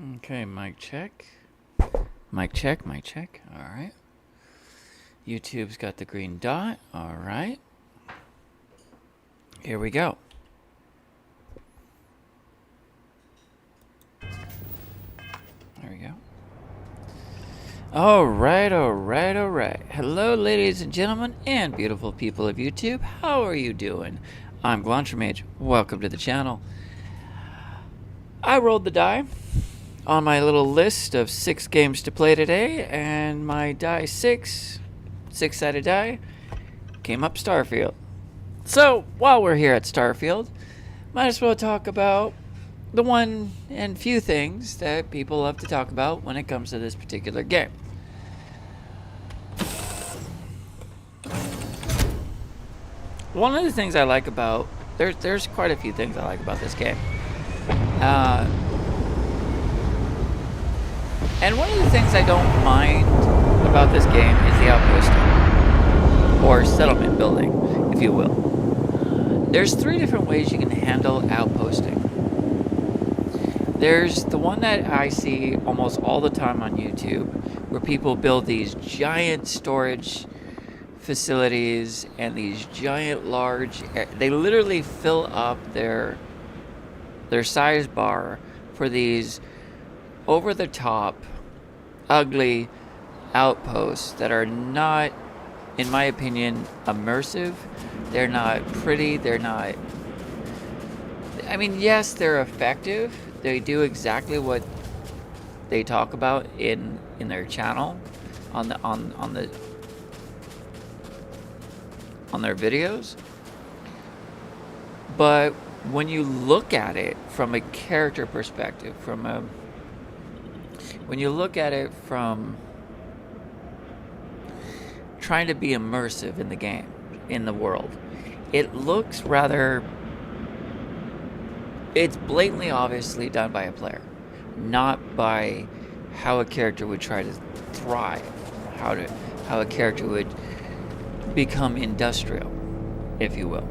Okay, mic check. Mic check, mic check. All right. YouTube's got the green dot. All right. Here we go. There we go. All right, all right, all right. Hello, ladies and gentlemen, and beautiful people of YouTube. How are you doing? I'm Glantramage. Welcome to the channel. I rolled the die on my little list of 6 games to play today, and my die six-sided die, came up Starfield. So, while we're here at Starfield, might as well talk about the one and few things that people love to talk about when it comes to this particular game. One of the things I like about, there's quite a few things I like about this game. And one of the things I don't mind about this game is the outposting, or settlement building, if you will. There's 3 different ways you can handle outposting. There's the one that I see almost all the time on YouTube, where people build these giant storage facilities and these giant large, they literally fill up their size bar for these over-the-top, ugly outposts that are not, in my opinion, immersive. They're not pretty. They're not... I mean, yes, they're effective. They do exactly what they talk about in their channel, on their videos. But when you look at it from a character perspective, when you look at it from trying to be immersive in the game, in the world, it looks rather... It's blatantly obviously done by a player, not by how a character would try to thrive, how a character would become industrial, if you will.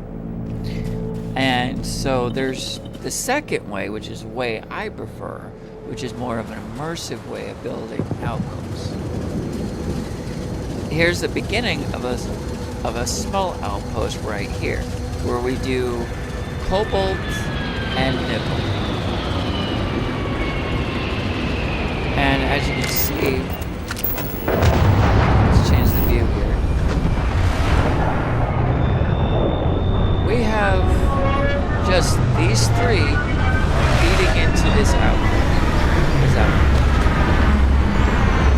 And so there's the second way, which is the way I prefer, which is more of an immersive way of building outposts. Here's the beginning of a small outpost right here, where we do cobalt and nickel. And as you can see, let's change the view here. We have just these 3 feeding into this outpost.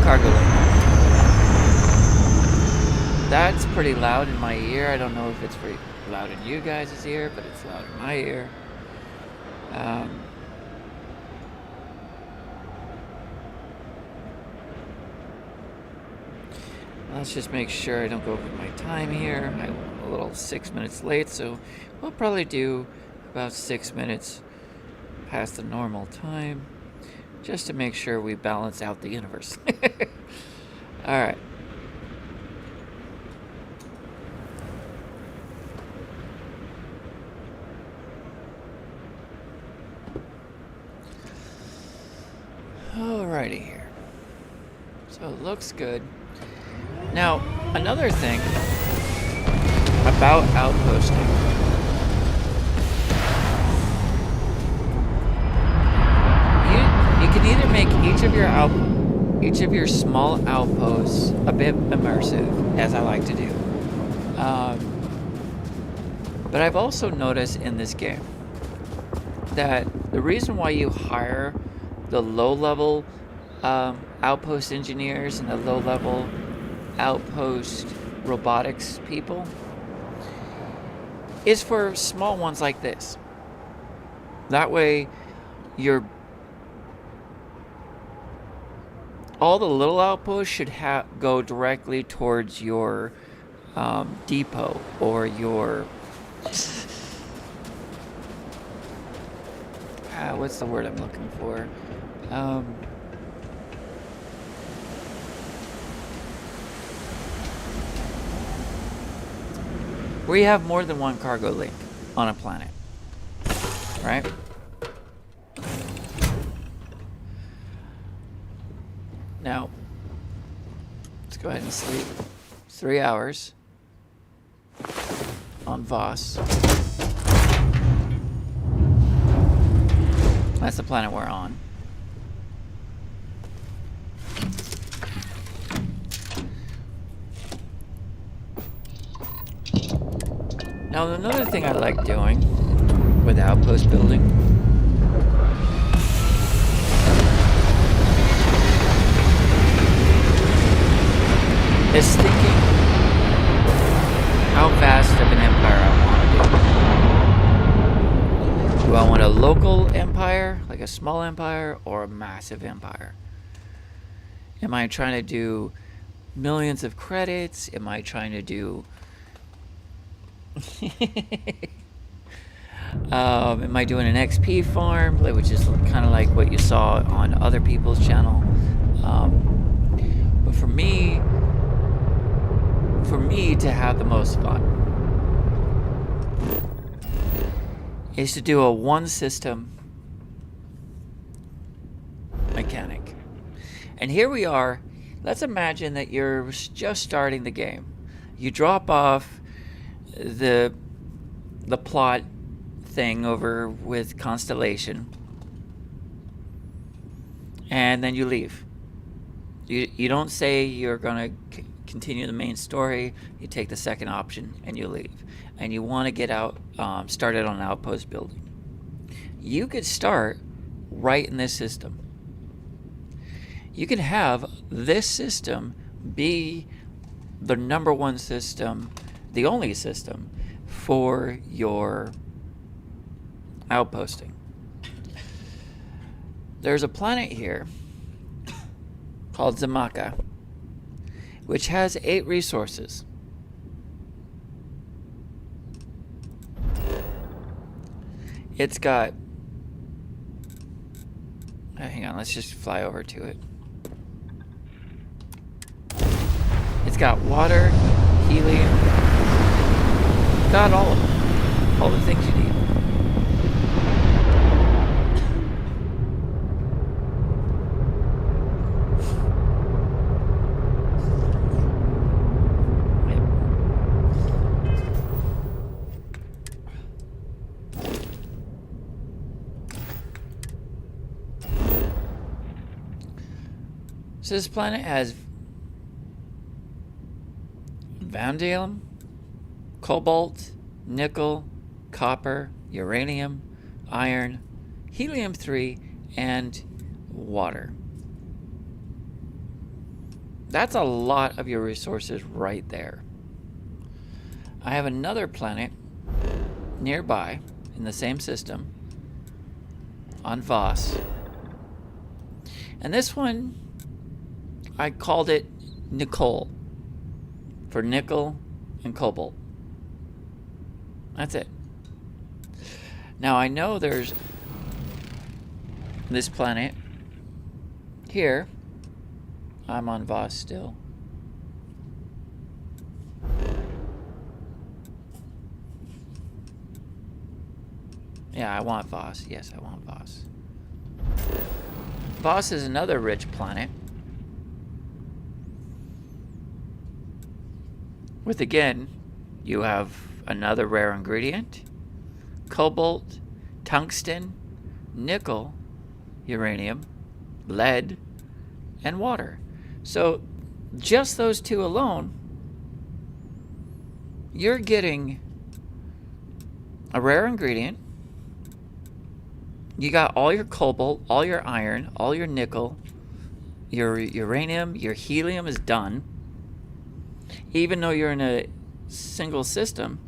Cargo lane. That's pretty loud in my ear. I don't know if it's pretty loud in you guys' ear, but it's loud in my ear. Let's just make sure I don't go over my time here. I'm a little 6 minutes late, so we'll probably do about 6 minutes past the normal time, just to make sure we balance out the universe. Alright. Alrighty here. So it looks good. Now, another thing about outposting. You can either make each of your small outposts a bit immersive, as I like to do. But I've also noticed in this game that the reason why you hire the low-level outpost engineers and the low-level outpost robotics people is for small ones like this. That way, all the little outposts should go directly towards your depot or your... what's the word I'm looking for? Where you have more than one cargo link on a planet, right? Now, let's go ahead and sleep 3 hours on Voss. That's the planet we're on. Now, another thing I like doing with outpost building is thinking how vast of an empire I want to do. Do I want a local empire, like a small empire, or a massive empire? Am I trying to do millions of credits? Am I trying to do... am I doing an XP farm, which is kind of like what you saw on other people's channel? But for me to have the most fun is to do a one system mechanic. And here we are. Let's imagine that you're just starting the game. You drop off the plot thing over with Constellation, and then you leave. You don't say you're going to continue the main story. You take the second option and you leave, and you want to get out started on outpost building. You could start right in this system. You can have this system be the number one system, the only system for your outposting. There's a planet here called Zamaka, which has 8 resources. It's got... hang on, let's just fly over to it. It's got water, helium, got all of them. All the things you need. So this planet has vanadium, cobalt, nickel, copper, uranium, iron, helium-3, and water. That's a lot of your resources right there. I have another planet nearby in the same system on Voss. And this one, I called it Nicole for nickel and cobalt. That's it. Now I know there's this planet here. I'm on Voss still. Yeah, I want Voss. Yes, I want Voss. Voss is another rich planet with, again, you have another rare ingredient, cobalt, tungsten, nickel, uranium, lead, and water. So just those 2 alone, you're getting a rare ingredient. You got all your cobalt, all your iron, all your nickel, your uranium, your helium is done. Even though you're in a single system,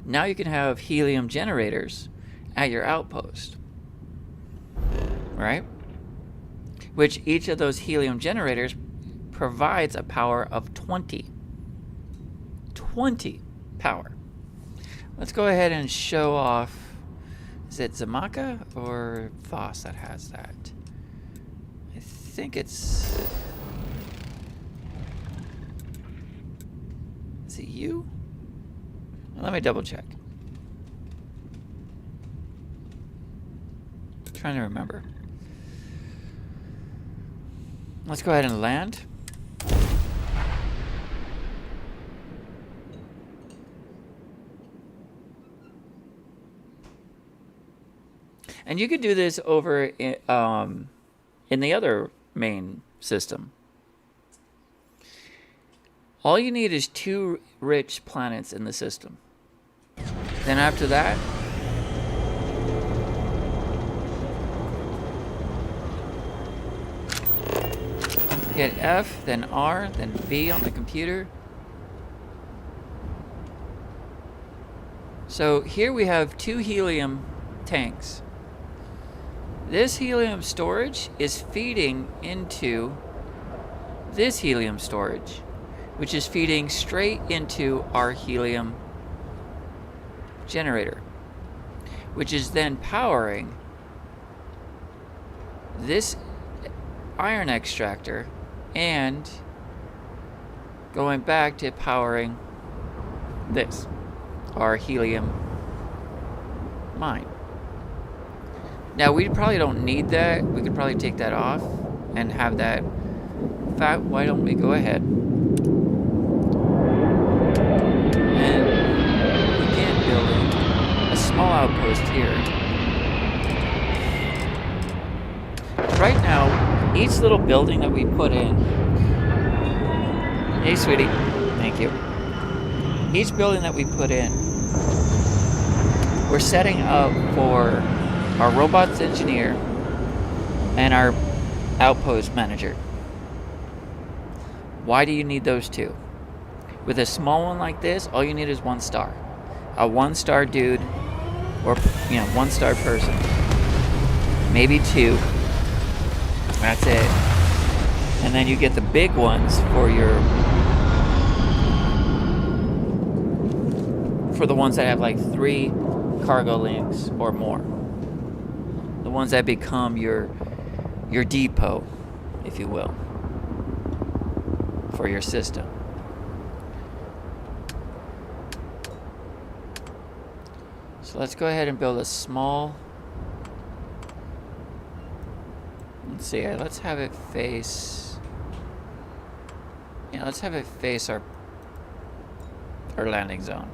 now you can have helium generators at your outpost, right? Which each of those helium generators provides a power of 20. 20 power. Let's go ahead and show off. Is it Zamaka or Voss that has that? I think it's... Is it you? Let me double check. I'm trying to remember. Let's go ahead and land. And you could do this over in the other main system. All you need is 2 rich planets in the system. Then after that, hit F, then R, then V on the computer. So here we have 2 helium tanks. This helium storage is feeding into this helium storage, which is feeding straight into our helium generator, which is then powering this iron extractor and going back to powering this, our helium mine. Now we probably don't need that. We could probably take that off and have that. In fact, why don't we go ahead and begin building a small outpost here. Right now, each little building that we put in. Hey, sweetie. Thank you. Each building that we put in, we're setting up for our robots engineer and our outpost manager. Why do you need those 2? With a small one like this, all you need is 1 star. A 1-star dude, or 1-star person. Maybe 2. That's it. And then you get the big ones for the ones that have like 3 cargo links or more. The ones that become your depot, if you will, for your system. So let's go ahead and build a small. Let's see. Let's have it face. Yeah, let's have it face our landing zone.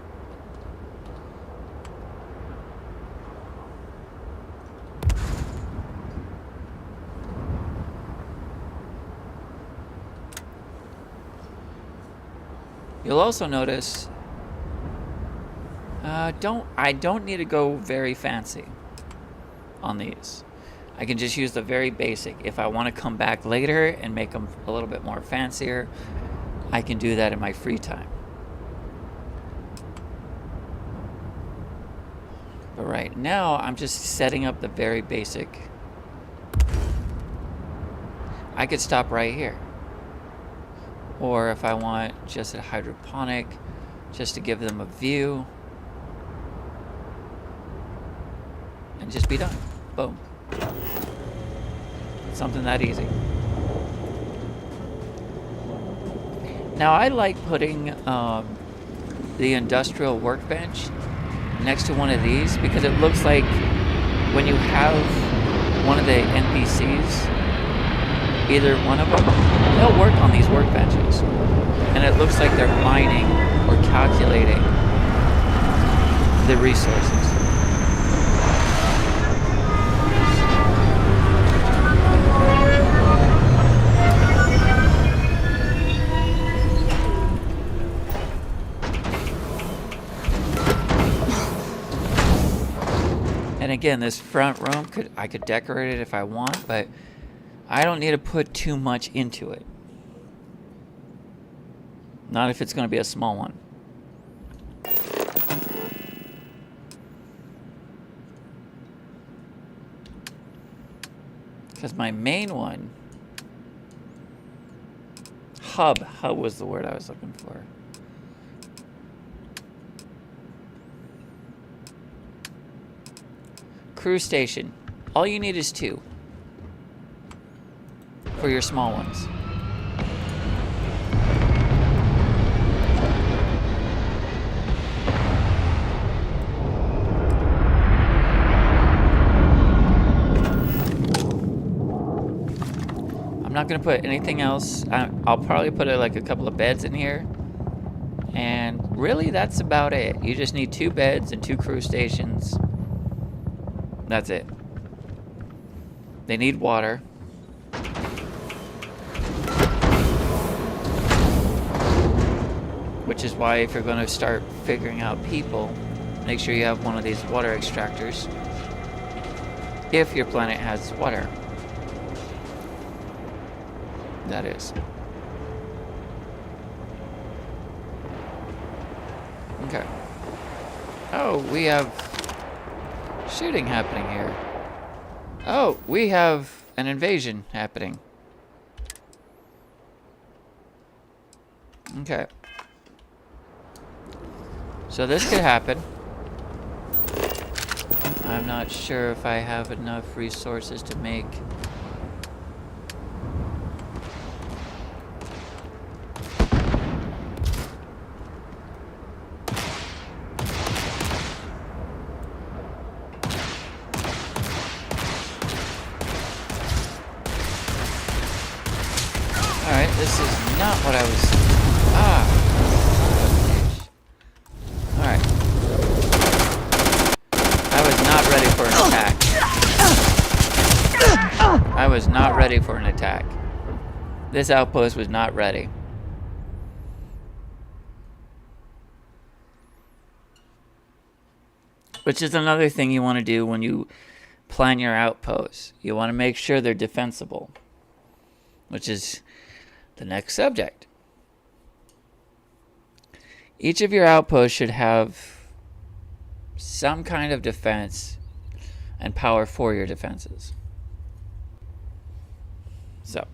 You'll also notice I don't need to go very fancy on these. I can just use the very basic. If I want to come back later and make them a little bit more fancier, I can do that in my free time. But right now, I'm just setting up the very basic. I could stop right here. Or if I want just a hydroponic, just to give them a view. And just be done. Boom. Something that easy. Now I like putting the industrial workbench next to one of these because it looks like when you have one of the NPCs, either one of them, they'll work on these workbenches. And it looks like they're mining or calculating the resources. And again, this front room, I could decorate it if I want, but I don't need to put too much into it. Not if it's going to be a small one. Because my main one, hub was the word I was looking for. Crew station. All you need is 2 for your small ones. I'm not going to put anything else. I'll probably put like a couple of beds in here. And really, that's about it. You just need 2 beds and 2 crew stations. That's it. They need water. Which is why if you're going to start figuring out people, make sure you have one of these water extractors. If your planet has water. That is. Okay. Oh, we have shooting happening here. Oh, we have an invasion happening. Okay. So this could happen. I'm not sure if I have enough resources to make... Alright, this is not what I was... Alright. I was not ready for an attack. I was not ready for an attack. This outpost was not ready. Which is another thing you want to do when you plan your outposts. You want to make sure they're defensible. Which is the next subject. Each of your outposts should have some kind of defense and power for your defenses. So.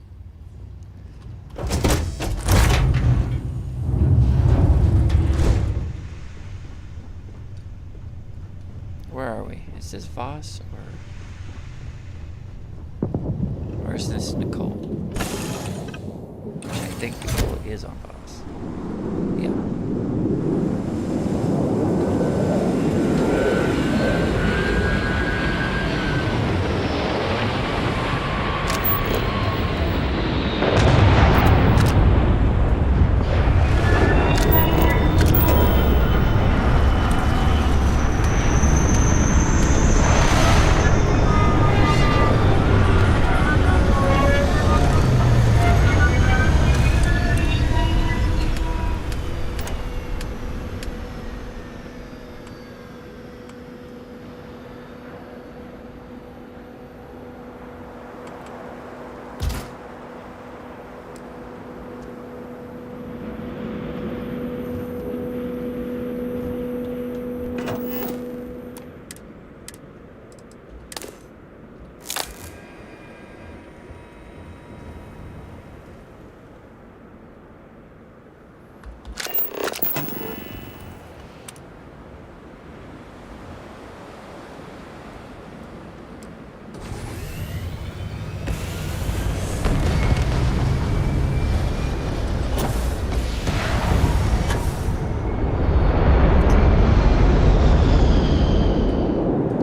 Where are we? Is this Voss or is this Nicole? Which I think Nicole is on Voss. Yeah.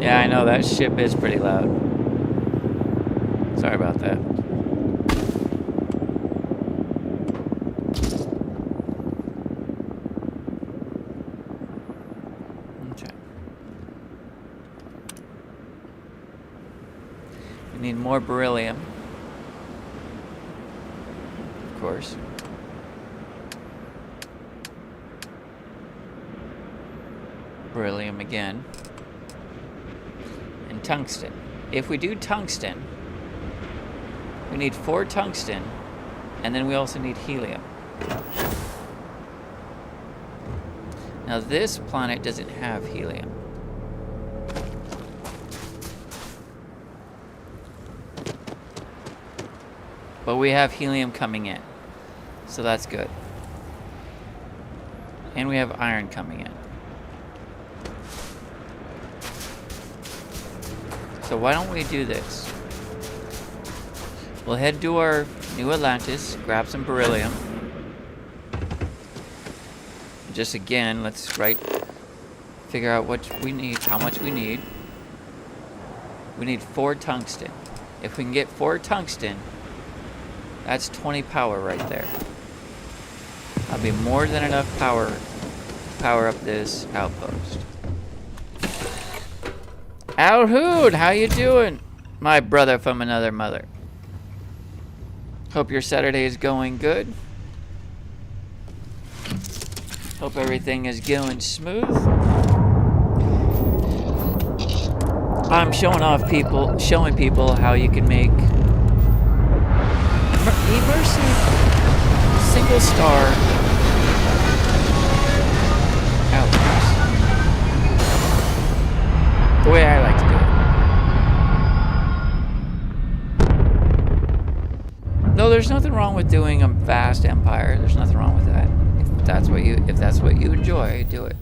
Yeah, I know that ship is pretty loud. Sorry about that. Okay. We need more beryllium. Of course. Beryllium again. And tungsten. If we do tungsten, we need 4 tungsten, and then we also need helium. Now this planet doesn't have helium. But we have helium coming in, so that's good. And we have iron coming in. So why don't we do this? We'll head to our new Atlantis, grab some beryllium. Just again, let's figure out what we need, how much we need. We need 4 tungsten. If we can get 4 tungsten, That's 20 power right there. That'll be more than enough power to power up this outpost. Alhood, how you doing? My brother from another mother. Hope your Saturday is going good. Hope everything is going smooth. I'm showing people how you can make immersive single star outposts. The way I like to do it. No, there's nothing wrong with doing a vast empire. There's nothing wrong with that. If that's what you enjoy, do it.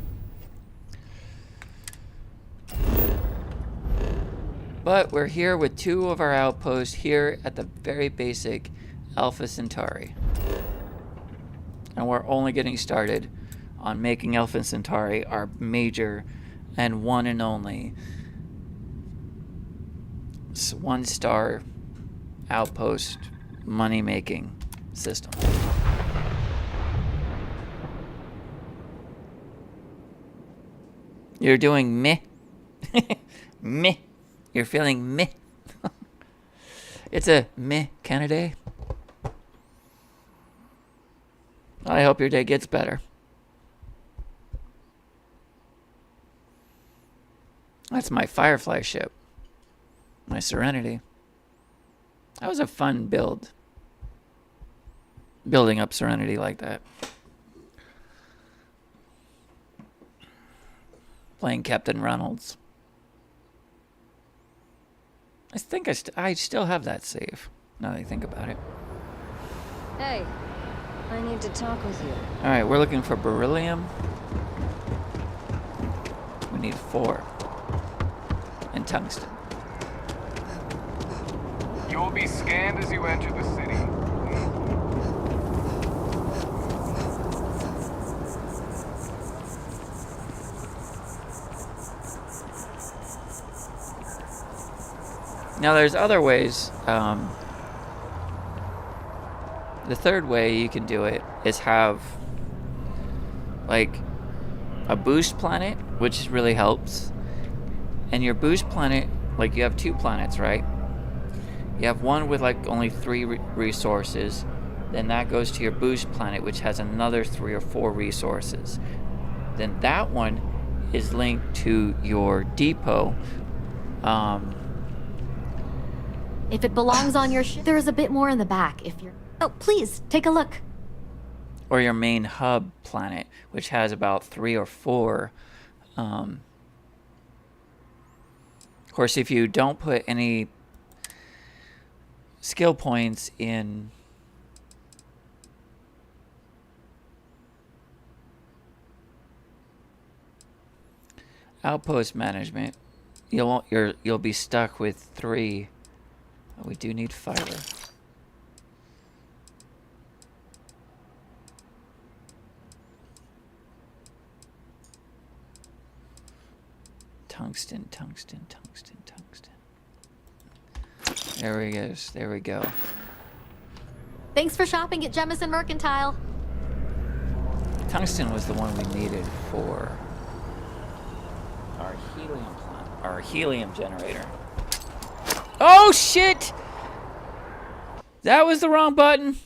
But we're here with 2 of our outposts here at the very basic Alpha Centauri. And we're only getting started on making Alpha Centauri our major and one and only 1-star outpost money-making system. You're doing meh. Meh. You're feeling meh. It's a meh kind of day. I hope your day gets better. That's my Firefly ship. My Serenity. That was a fun build. Building up Serenity like that. Playing Captain Reynolds. I think I still have that save, now that I think about it. Hey, I need to talk with you. Alright, we're looking for beryllium. We need 4. And tungsten. You will be scanned as you enter the city. Now there's other ways. The third way you can do it is have like a boost planet, which really helps. And your boost planet, like you have 2 planets, right? You have one with like only 3 resources. Then that goes to your boost planet, which has another 3 or 4 resources. Then that one is linked to your depot. If it belongs on your ship, there is a bit more in the back if you're... Oh, please, take a look. Or your main hub planet, which has about 3 or 4. Of course, if you don't put any skill points in outpost management, you'll be stuck with 3. We do need fiber. Tungsten. There we go. There we go. Thanks for shopping at Jemison Mercantile. Tungsten was the one we needed for our helium plant, our helium generator. Oh shit! That was the wrong button.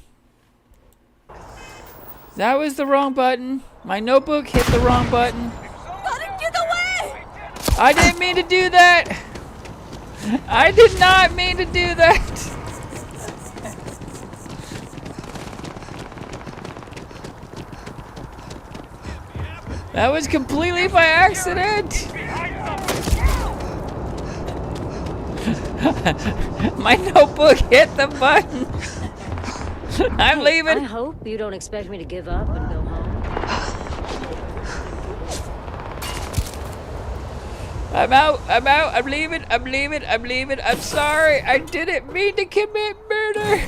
That was the wrong button. My notebook hit the wrong button. Get away! I didn't mean to do that. I did not mean to do that. That was completely by accident. My notebook hit the button. I'm leaving. I hope you don't expect me to give up and go home. I'm out. I'm leaving. I'm sorry. I didn't mean to commit murder.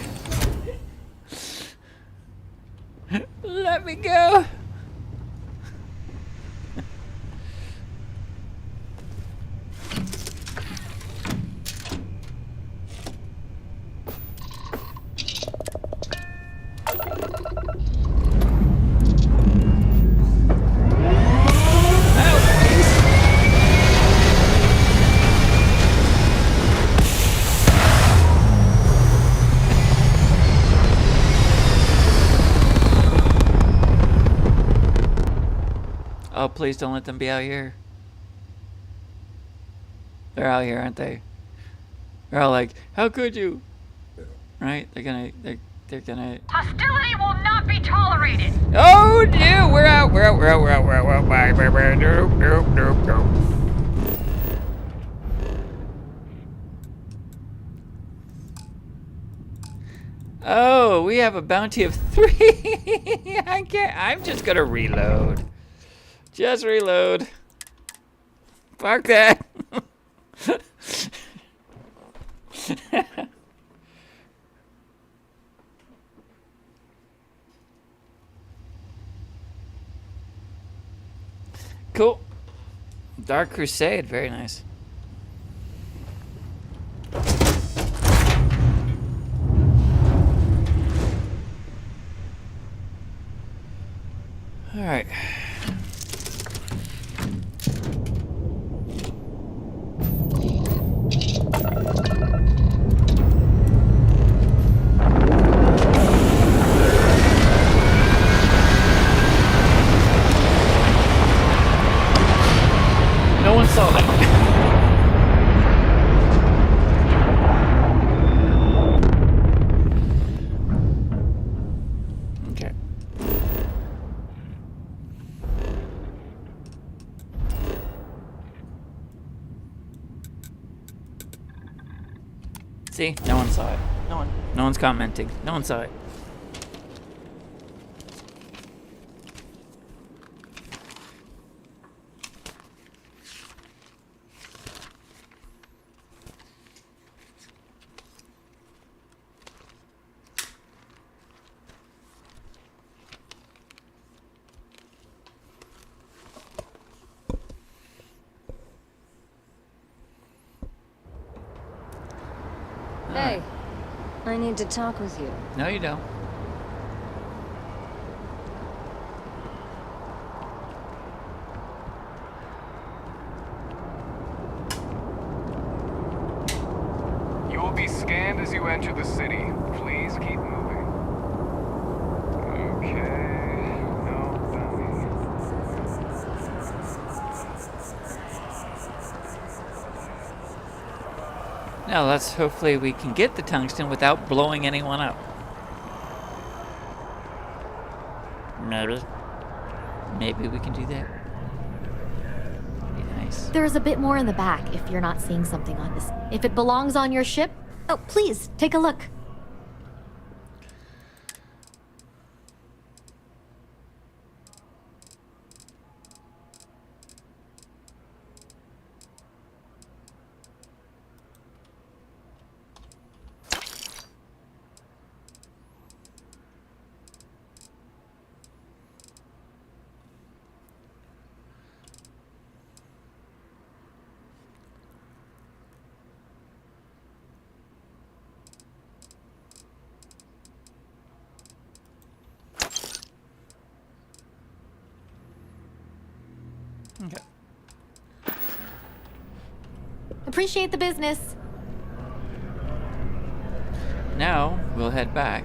Let me go. Oh, please don't let them be out here. They're out here, aren't they? They're all like, how could you? Right? They're gonna. Hostility will not be tolerated. Oh no! We're out. Bye. Nope. Oh, we have a bounty of 3. I can't. I'm just gonna reload. Just reload. Fuck that. Cool. Dark Crusade, very nice. All right. No one saw that. Okay. See? No one saw it. No one's commenting. No one saw it. Hey, I need to talk with you. No, you don't. You will be scanned as you enter the city. Please keep moving. Okay. No bounty. Now let's hopefully we can get the tungsten without blowing anyone up. Maybe we can do that. Be nice. There is a bit more in the back if you're not seeing something on this. If it belongs on your ship, oh, please, take a look. Okay. Appreciate the business. Now we'll head back.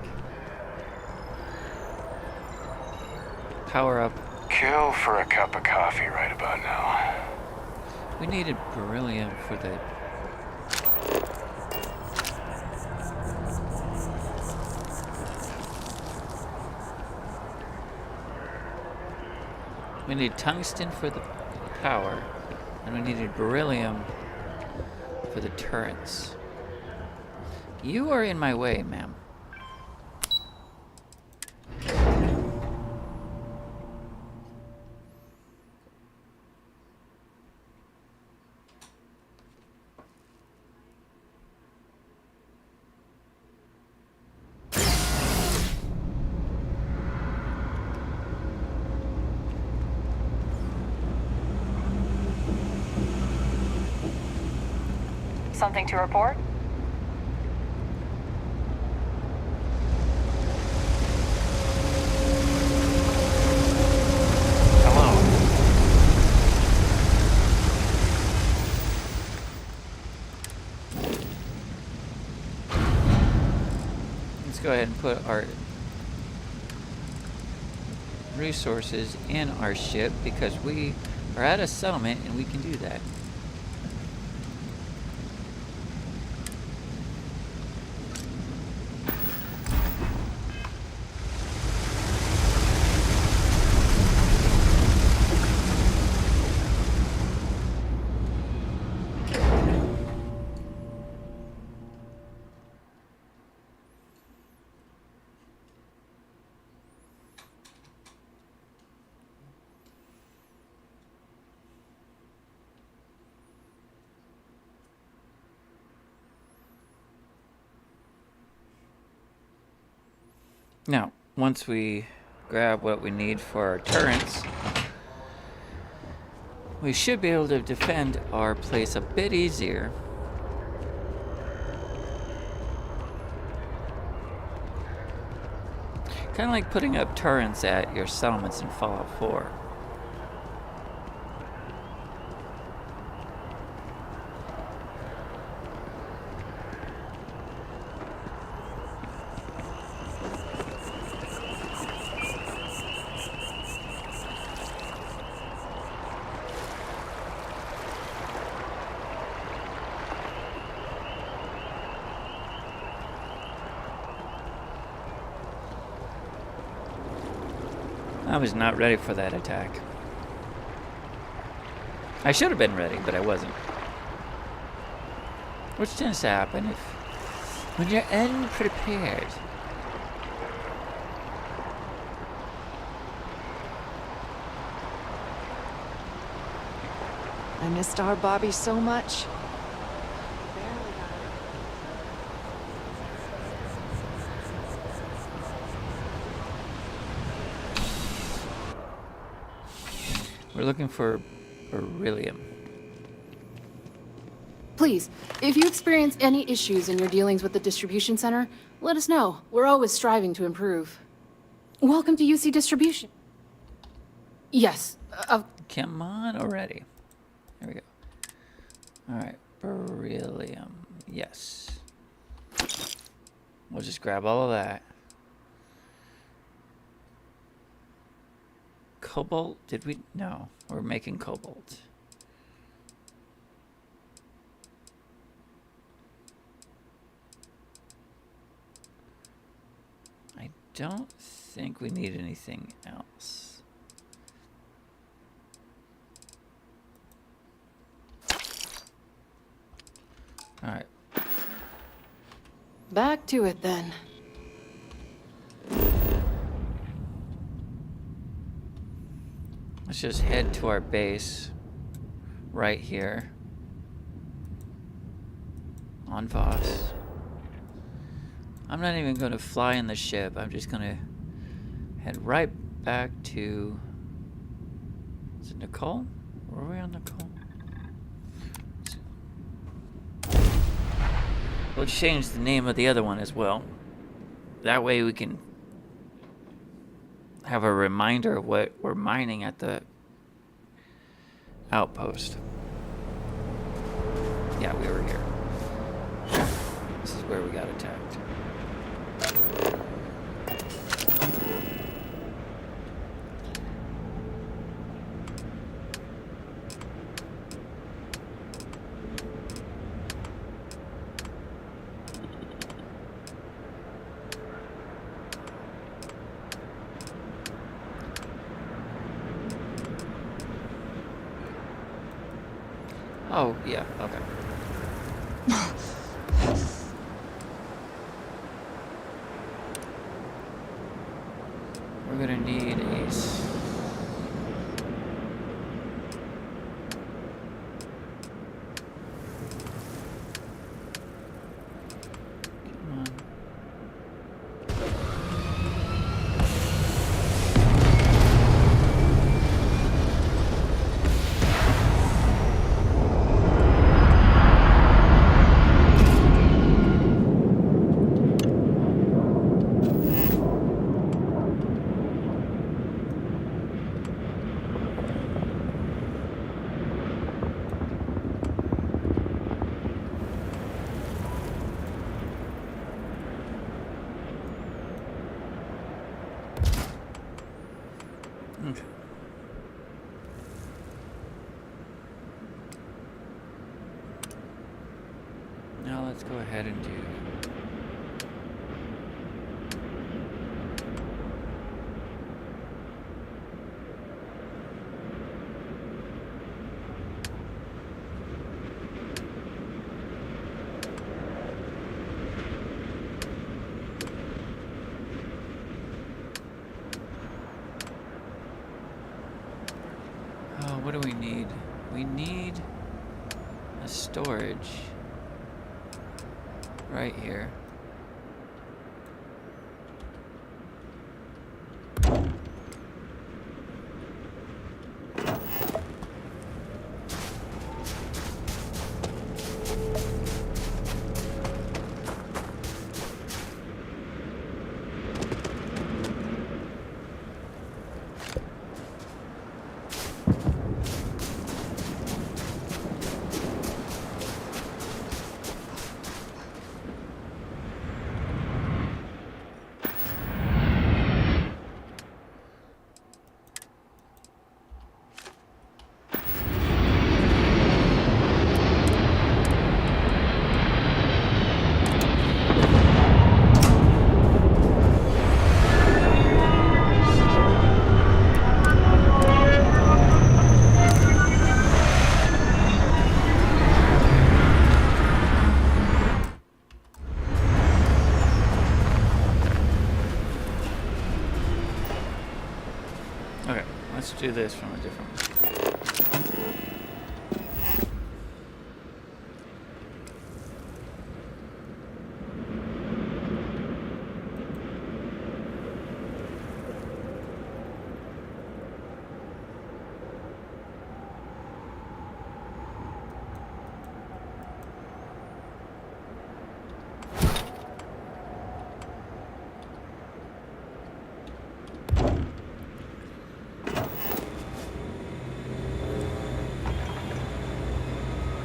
Power up. Kill for a cup of coffee right about now. We needed beryllium for the. We need tungsten for the power, and we needed beryllium for the turrets. You are in my way, ma'am. Something to report? Hello. Let's go ahead and put our resources in our ship because we are at a settlement and we can do that. Now, once we grab what we need for our turrets, we should be able to defend our place a bit easier. Kind of like putting up turrets at your settlements in Fallout 4. I was not ready for that attack. I should have been ready, but I wasn't. Which tends to happen when you're unprepared. I missed our Bobby so much. We're looking for beryllium. Please, if you experience any issues in your dealings with the distribution center, let us know. We're always striving to improve. Welcome to UC Distribution. Yes, Come on already. Here we go. Alright, beryllium. Yes. We'll just grab all of that. Cobalt? Did we? No, we're making cobalt. I don't think we need anything else. All right. back to it then. Let's just head to our base right here on Voss. I'm not even going to fly in the ship. I'm just going to head right back to... Is it Nicole? Were we on Nicole? We'll change the name of the other one as well. That way we can have a reminder of what we're mining at the outpost. Yeah, we were here. This is where we got attacked. Oh, yeah, okay. We're gonna need a... Come on. go ahead and do. Oh, what do we need? We need a storage right here. Okay, let's do this from a different one.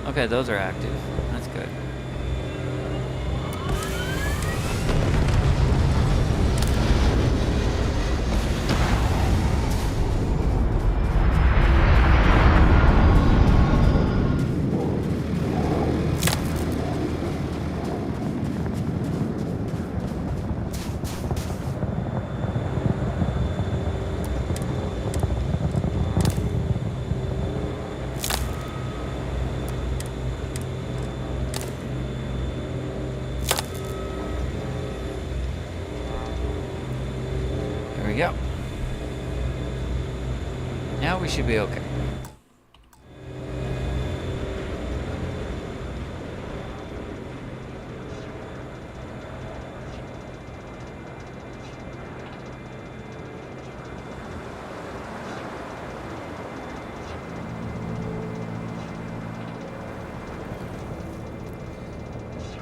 Okay, those are active. That's good. There we go. Now we should be okay.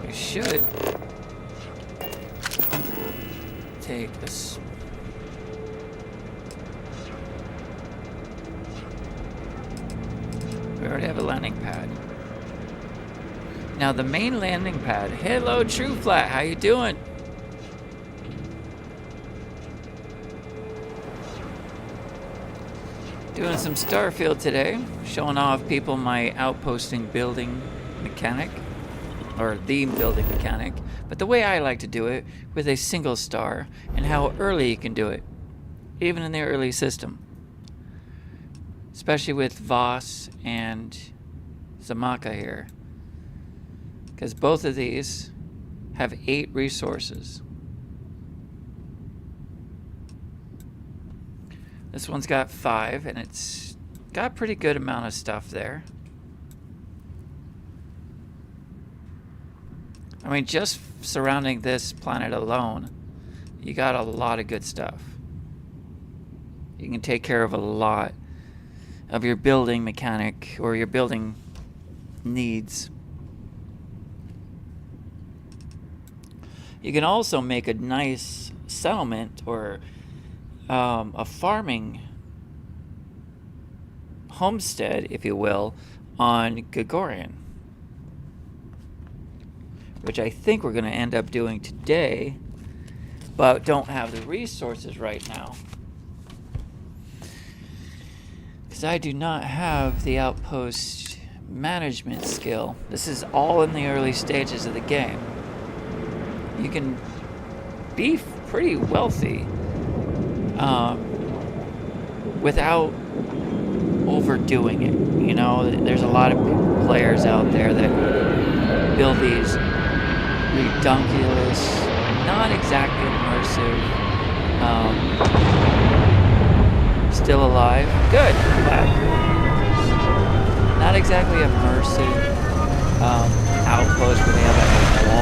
We should take this. We already have a landing pad. Now the main landing pad. Hello, True Flat. How you doing? Doing some Starfield today. Showing off people my outposting building mechanic. Or the building mechanic. But the way I like to do it, with a single star. And how early you can do it. Even in the early system. Especially with Voss and Zamaka here. Because both of these have 8 resources. This one's got 5, and it's got a pretty good amount of stuff there. I mean, just surrounding this planet alone, you got a lot of good stuff. You can take care of a lot of your building mechanic or your building needs. You can also make a nice settlement or a farming homestead, if you will, on Gregorian, which I think we're going to end up doing today, but don't have the resources right now. Because I do not have the outpost management skill. This is all in the early stages of the game. You can be pretty wealthy without overdoing it. You know, there's a lot of players out there that build these redunculous, not exactly immersive, still alive. Good. Glad. Not exactly immersive outposts where they have like a wall.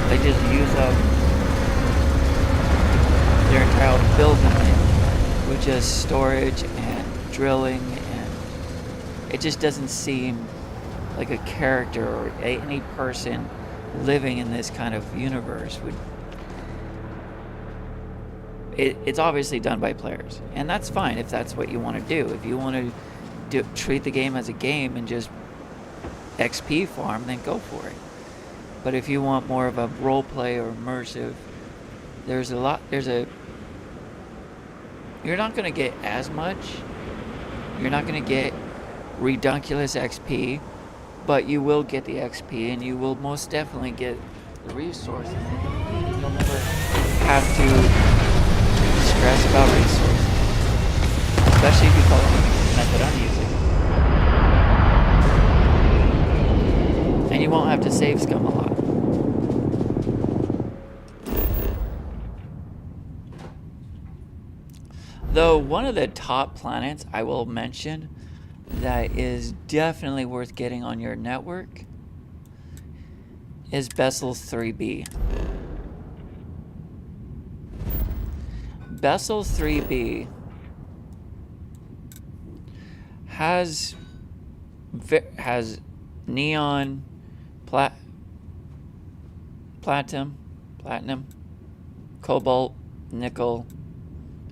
They just use up their entire building with just storage and drilling, and it just doesn't seem like a character or any person living in this kind of universe would. It's obviously done by players, and that's fine if that's what you want to do. If you want to treat the game as a game and just XP farm, then go for it. But if you want more of a role play or immersive, you're not going to get as much. You're not going to get redunculous XP, but you will get the XP, and you will most definitely get the resources. You'll never have to stress about resources, especially if you follow the method I'm using. And you won't have to save scum a lot. Though one of the top planets I will mention that is definitely worth getting on your network is Bessel 3b. Bessel 3b has neon, platinum, cobalt, nickel,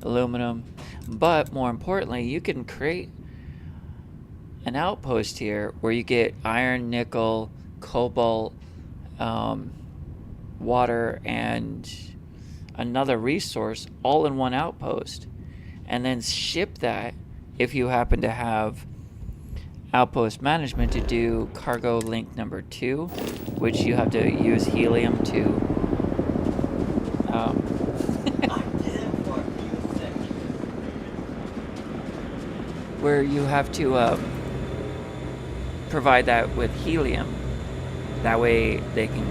aluminum, but more importantly, you can create an outpost here where you get iron, nickel, cobalt, water, and another resource all in one outpost, and then ship that if you happen to have outpost management to do cargo link number 2, which you have to use helium to where you have to provide that with helium. That way they can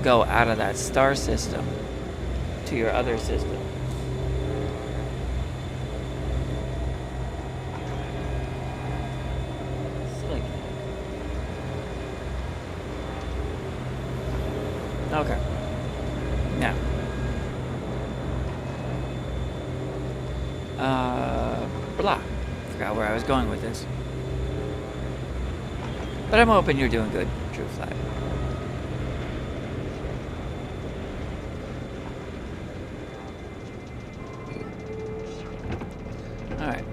go out of that star system to your other system. Slick. Okay. Now. Blah. Forgot where I was going with this. But I'm hoping you're doing good, True Flag. Alright.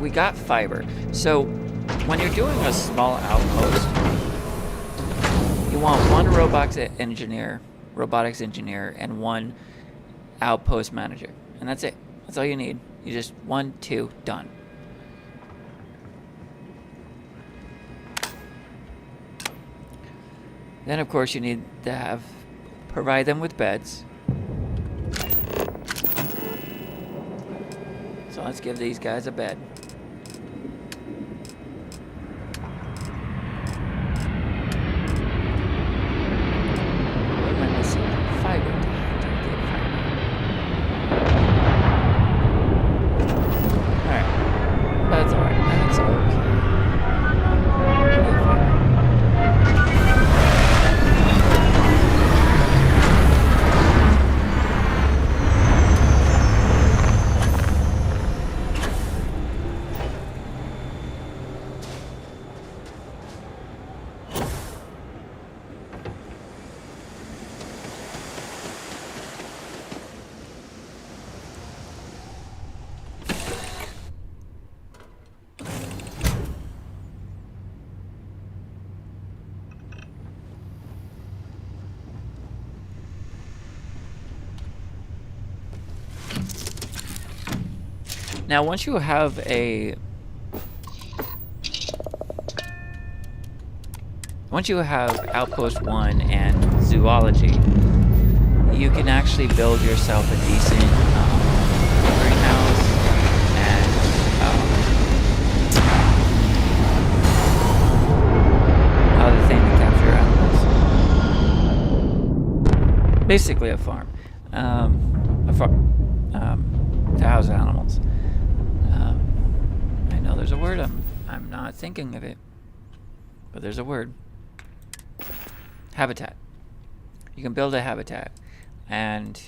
We got fiber. So, when you're doing a small outpost, you want one robotics engineer, and one outpost manager. And that's it. That's all you need. You just 1, 2, done. Then of course you need to provide them with beds. So let's give these guys a bed. What am I missing? Fiber. Alright. That's alright. That's okay. Now, once you have a Once you have Outpost 1 and Zoology, you can actually build yourself a decent greenhouse and other thing to capture animals. Basically a farm. To house animals. I know there's a word, I'm not thinking of it, but there's a word. Habitat. You can build a habitat, and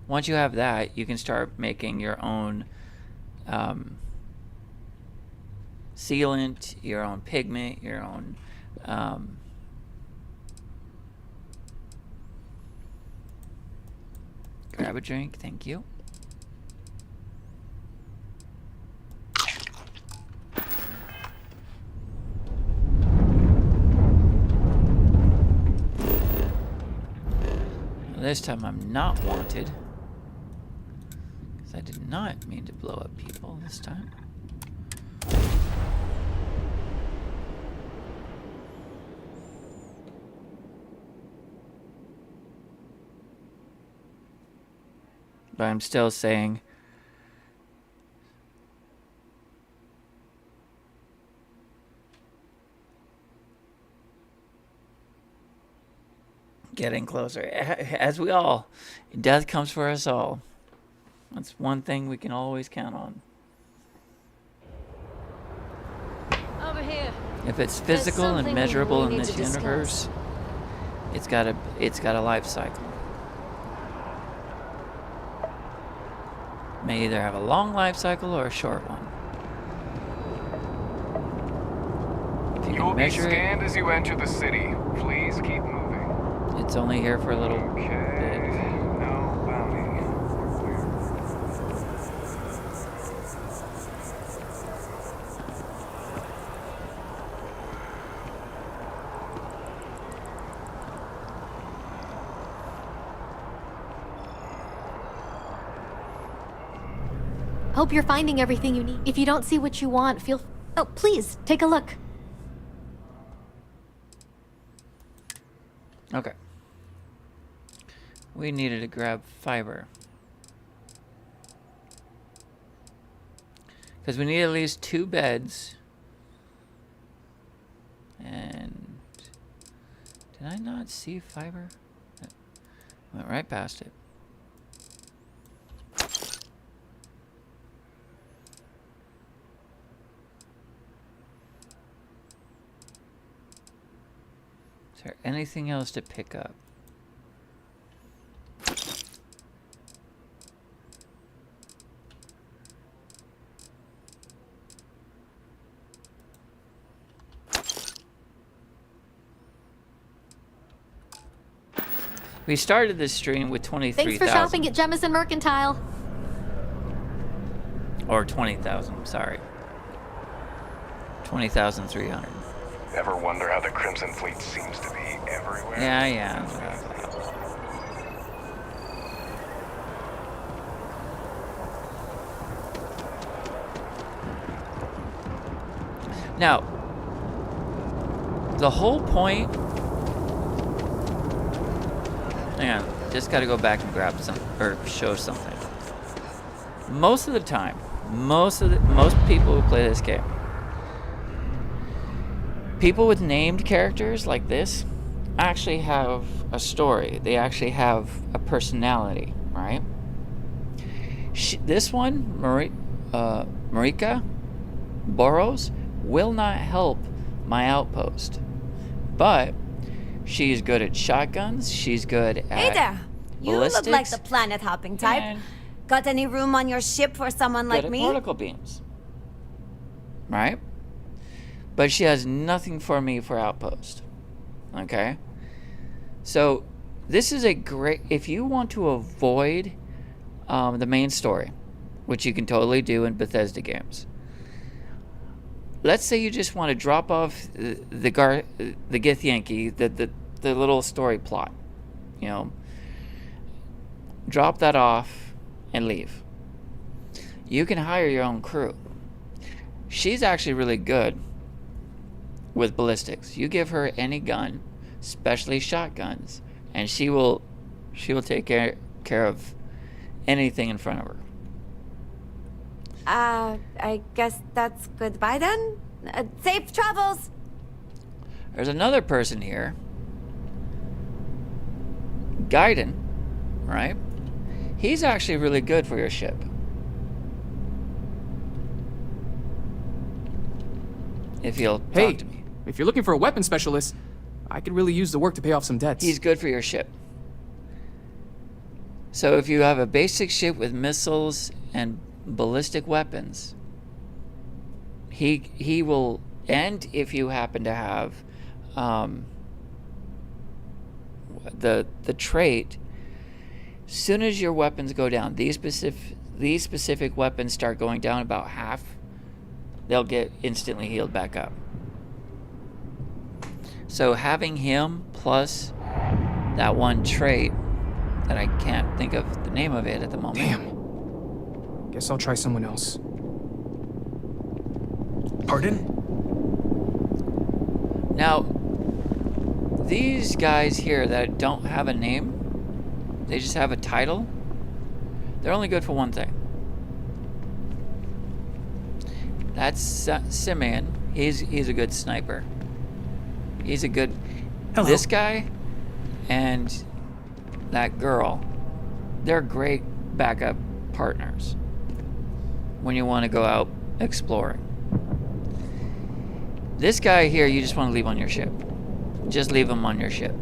once you have that, you can start making your own sealant, your own pigment, your own grab a drink, thank you. This time I'm not wanted, because I did not mean to blow up people this time. But I'm still saying getting closer. As we all, death comes for us all. That's one thing we can always count on. Over here. If it's physical and something we measurable really in need this to discuss. universe, it's got a life cycle. May either have a long life cycle or a short one. If you You'll can be measure scanned as you enter the city. Please keep moving. it's only here for a little Okay. bit. No bounty. Hope you're finding everything you need. If you don't see what you want, feel... Oh, please, take a look. Okay. We needed to grab fiber. Because we need at least 2 beds. And... did I not see fiber? Went right past it. Is there anything else to pick up? We started this stream with 23,000. Thanks for shopping at Jemison Mercantile. Or 20,000, sorry. 20,300. Ever wonder how the Crimson Fleet seems to be everywhere? Yeah. Now, the whole point... hang on, just gotta go back and grab some, or show something. Most of the time, most people who play this game, people with named characters like this actually have a story. They actually have a personality, right? This one, Marika Boros, will not help my outpost. But she's good at shotguns. She's good at Hey there! You look like ballistics, the planet hopping type. and Got any room on your ship for someone good like at me? particle beams. Right? But she has nothing for me for outpost. Okay? So, this is a great... if you want to avoid the main story, which you can totally do in Bethesda games. Let's say you just want to drop off the Githyanki, the little story plot. You know, drop that off and leave. You can hire your own crew. She's actually really good with ballistics. You give her any gun, especially shotguns, and she will take care of anything in front of her. I guess that's goodbye then? Safe travels! There's another person here. Gaiden, right? He's actually really good for your ship. If he'll talk to me. If you're looking for a weapon specialist, I could really use the work to pay off some debts. He's good for your ship. So if you have a basic ship with missiles and ballistic weapons, he will. And if you happen to have the trait, soon as your weapons go down, these specific weapons start going down about half, they'll get instantly healed back up. So having him plus that one trait that I can't think of the name of it at the moment. Damn. Guess I'll try someone else. Pardon? Now, these guys here that don't have a name, they just have a title, they're only good for one thing. That's Simeon. He's a good sniper. He's a good... Hello. This guy and that girl, they're great backup partners when you want to go out exploring. This guy here, you just want to leave on your ship. Just leave him on your ship.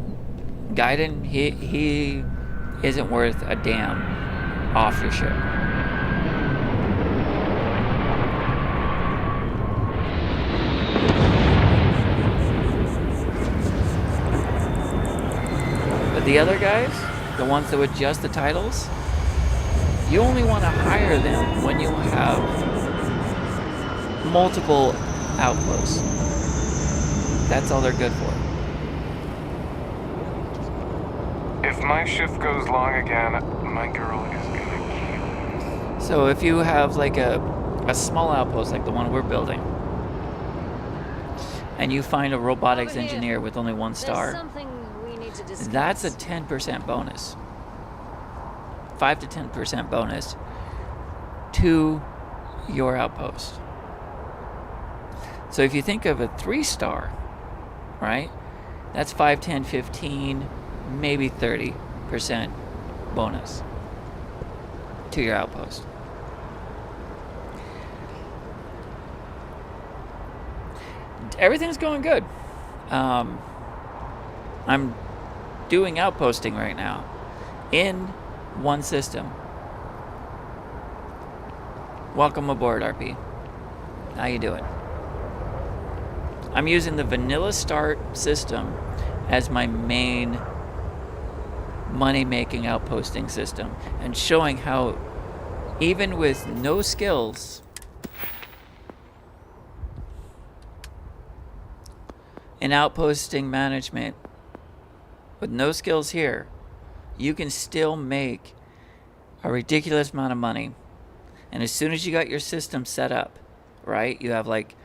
Gaiden, he isn't worth a damn off your ship. But the other guys, the ones that would just the titles, you only want to hire them when you have multiple outposts. That's all they're good for. If my shift goes long again, my girl is gonna kill. So if you have like a small outpost like the one we're building, and you find a robotics Over here. engineer with only one There's star, something we need to discuss. that's a 10% bonus. 5 to 10% bonus to your outpost. So if you think of a 3-star, right? That's 5, 10, 15, maybe 30% bonus to your outpost. Everything's going good. I'm doing outposting right now in one system. Welcome aboard, RP. How you doing? I'm using the vanilla start system as my main money-making outposting system, and showing how even with no skills in outposting management, with no skills here, you can still make a ridiculous amount of money. And as soon as you got your system set up, right, you have like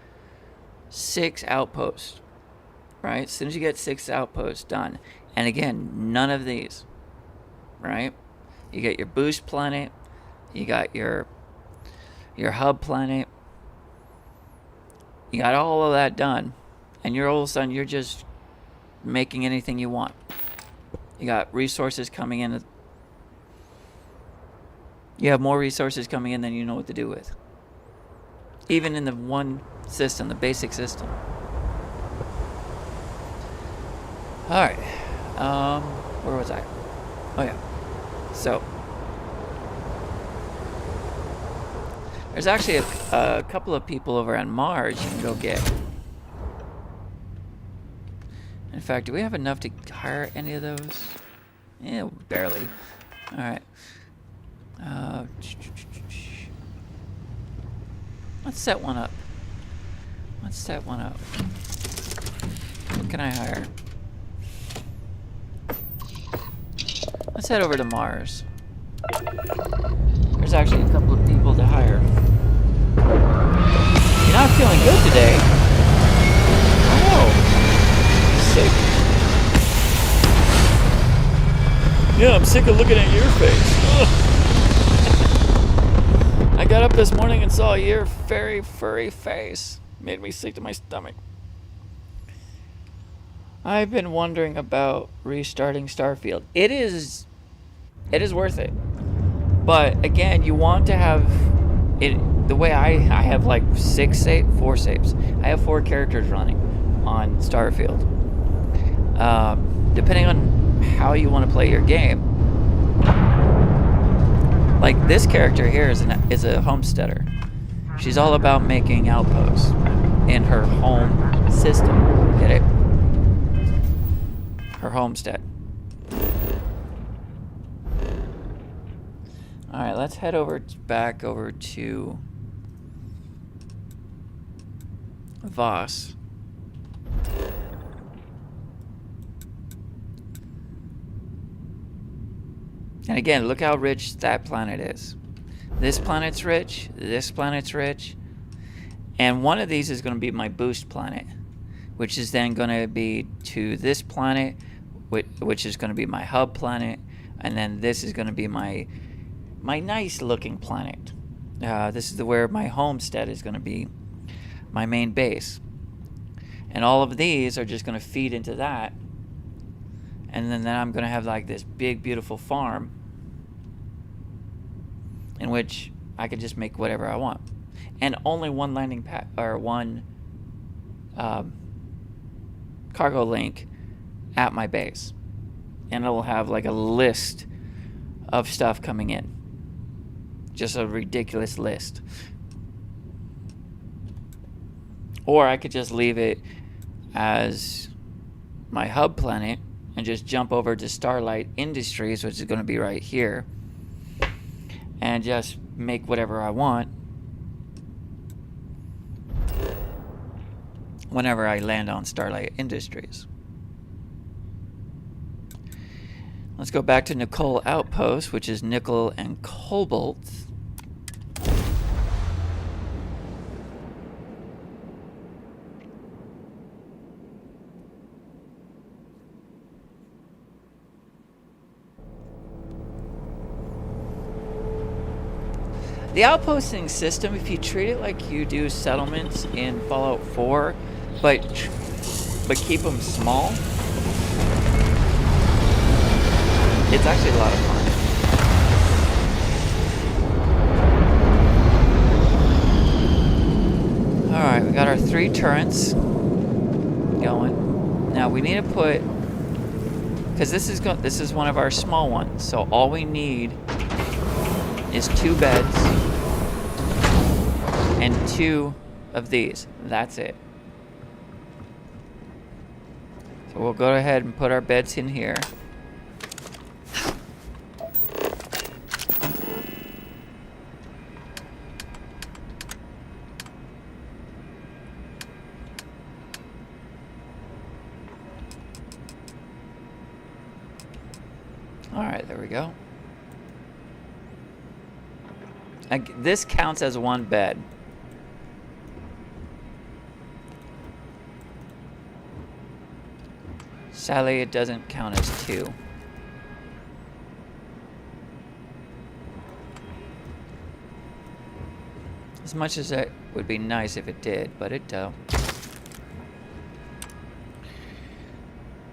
6 outposts, right? As soon as you get 6 outposts done, and again, none of these, right? You get your boost planet, you got your hub planet, you got all of that done, and you're all of a sudden you're just making anything you want. You got resources coming in. You have more resources coming in than you know what to do with. Even in the one system, the basic system. Alright. Where was I? Oh yeah. So. There's actually a couple of people over on Mars you can go get. In fact, do we have enough to hire any of those? Yeah, barely. Alright. Let's set one up. Let's set one up. What can I hire? Let's head over to Mars. There's actually a couple of people to hire. You're not feeling good today. Oh. Yeah, I'm sick of looking at your face. I got up this morning and saw your very furry face. Made me sick to my stomach. I've been wondering about restarting Starfield. It is worth it. But again, you want to have it the way I have like 4 saves. I have 4 characters running on Starfield. Depending on how you want to play your game. Like this character here is a homesteader. She's all about making outposts in her home system. Get it? Her homestead. Alright, let's head back over to Voss. And again, look how rich that planet is. This planet's rich, this planet's rich, and one of these is going to be my boost planet, which is then going to be to this planet, which is going to be my hub planet, and then this is going to be my nice looking planet. This is where my homestead is going to be, my main base. And all of these are just going to feed into that. And then I'm going to have like this big, beautiful farm in which I could just make whatever I want. And only one landing pad, or one cargo link at my base. And it will have like a list of stuff coming in. Just a ridiculous list. Or I could just leave it as my hub planet and just jump over to Starlight Industries, which is going to be right here, and just make whatever I want whenever I land on Starlight Industries. Let's go back to Nicole Outpost, which is nickel and cobalt. The outposting system, if you treat it like you do settlements in Fallout 4, but keep them small, it's actually a lot of fun. Alright, we got our 3 turrets going. Now we need to put, because this is one of our small ones, so all we need is 2 beds and 2 of these. That's it. So we'll go ahead and put our beds in here. Alright, there we go. This counts as 1 bed. Sadly, it doesn't count as 2. As much as it would be nice if it did, but it don't.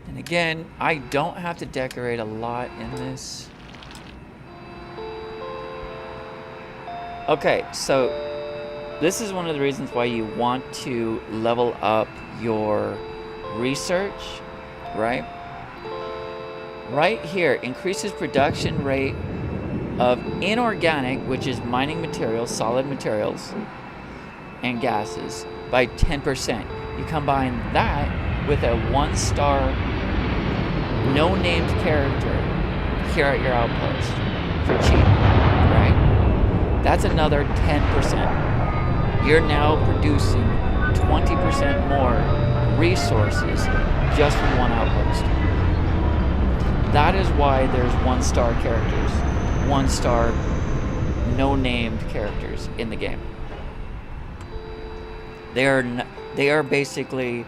And again, I don't have to decorate a lot in this. Okay, so this is one of the reasons why you want to level up your research, right? Right here, increases production rate of inorganic, which is mining materials, solid materials, and gases by 10%. You combine that with a 1-star, no-named character here at your outpost for cheap, right? That's another 10%. You're now producing 20% more resources just from one outpost. That is why there's 1-star characters, 1-star, no-named characters in the game. They are basically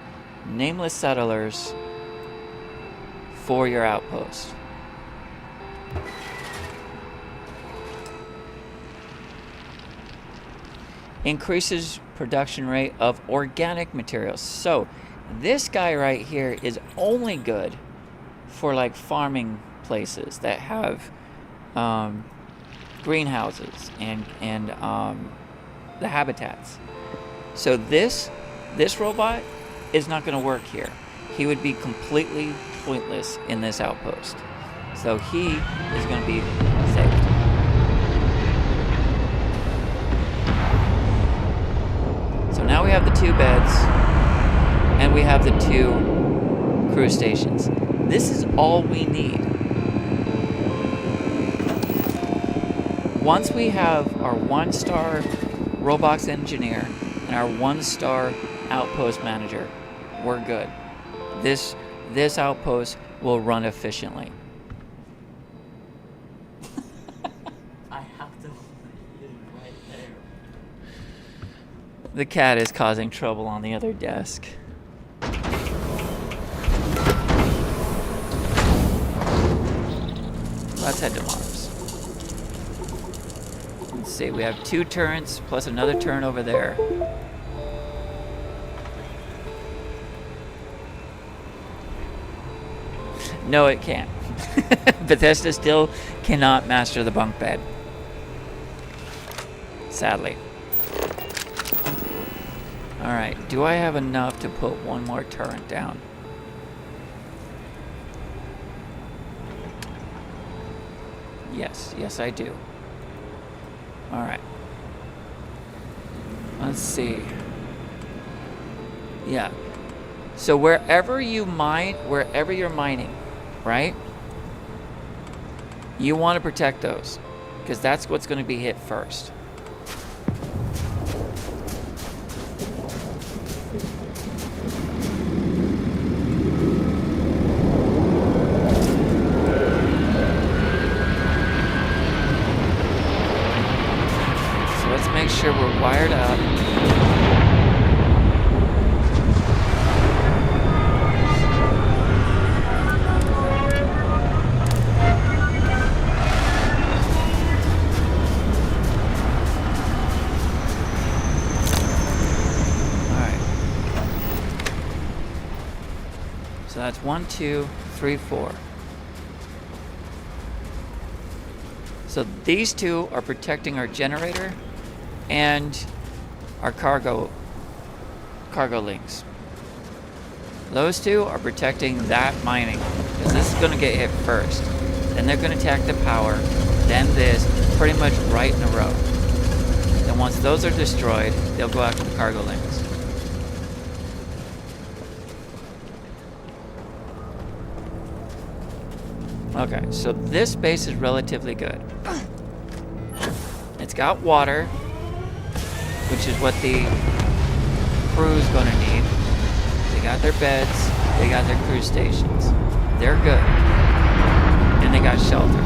nameless settlers for your outpost. Increases production rate of organic materials. So this guy right here is only good for like farming places that have greenhouses and the habitats. So this robot is not going to work here. He would be completely pointless in this outpost. So he is going to be saved. So now we have the 2 beds and we have the 2 crew stations. This is all we need. Once we have our 1-star robots engineer and our 1-star outpost manager, we're good. This outpost will run efficiently. I have to right there. The cat is causing trouble on the other desk. Let's head to Mars. Let's see, we have 2 turrets plus another turret over there. No, it can't. Bethesda still cannot master the bunk bed. Sadly. Alright, do I have enough to put 1 more turret down? Yes, I do. Alright. Let's see. Yeah. So wherever you're mining, right? You want to protect those, because that's what's going to be hit first. So let's make sure we're wired up. So that's 1, 2, 3, 4. So these 2 are protecting our generator and our cargo links. Those 2 are protecting that mining, because this is going to get hit first. Then they're going to attack the power, then this, pretty much right in a row. Then once those are destroyed, they'll go after the cargo links. Okay, so this base is relatively good. It's got water, which is what the crew's gonna need. They got their beds, they got their crew stations. They're good. And they got shelter.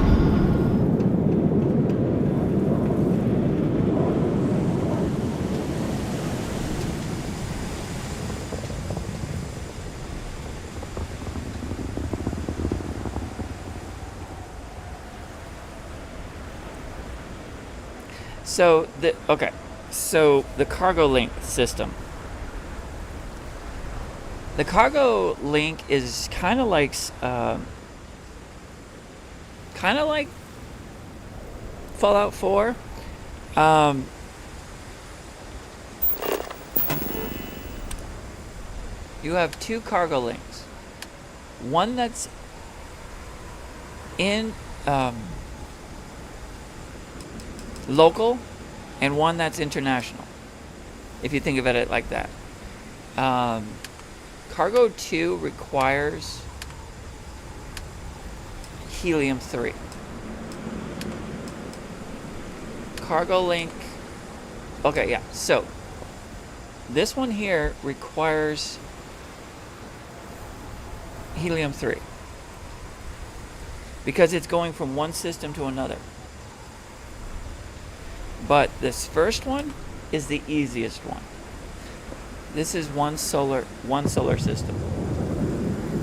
So the cargo link system. The cargo link is kind of like Fallout 4. You have 2 cargo links. One that's in local, and one that's international, if you think of it like that. Cargo 2 requires helium-3. Cargo link, okay, yeah, so this one here requires helium-3 because it's going from one system to another. But this first one is the easiest one. This is one solar system.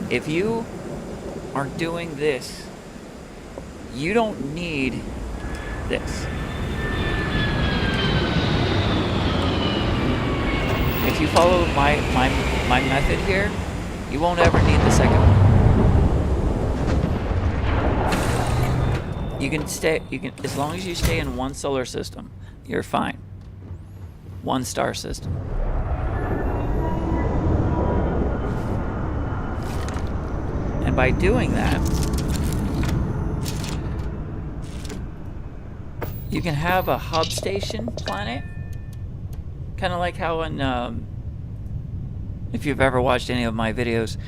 If you are doing this You don't need this. If you follow my method here, you won't ever need the second one. You can as long as you stay in one solar system, you're fine. One star system. And by doing that, you can have a hub station planet. Kind of like how in, if you've ever watched any of my videos,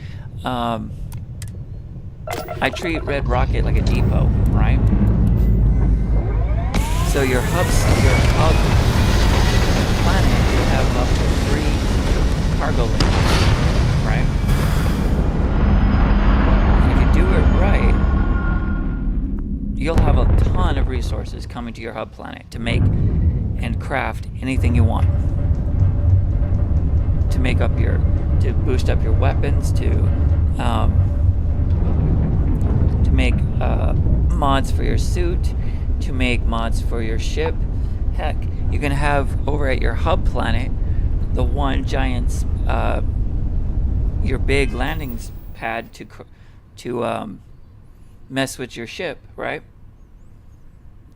I treat Red Rocket like a depot, right? So your hub planet will have up to 3 cargo lanes, right? And if you do it right, you'll have a ton of resources coming to your hub planet to make and craft anything you want. To boost up your weapons, to make mods for your suit, to make mods for your ship. Heck, you can have over at your hub planet the one giant, your big landing pad to mess with your ship, right?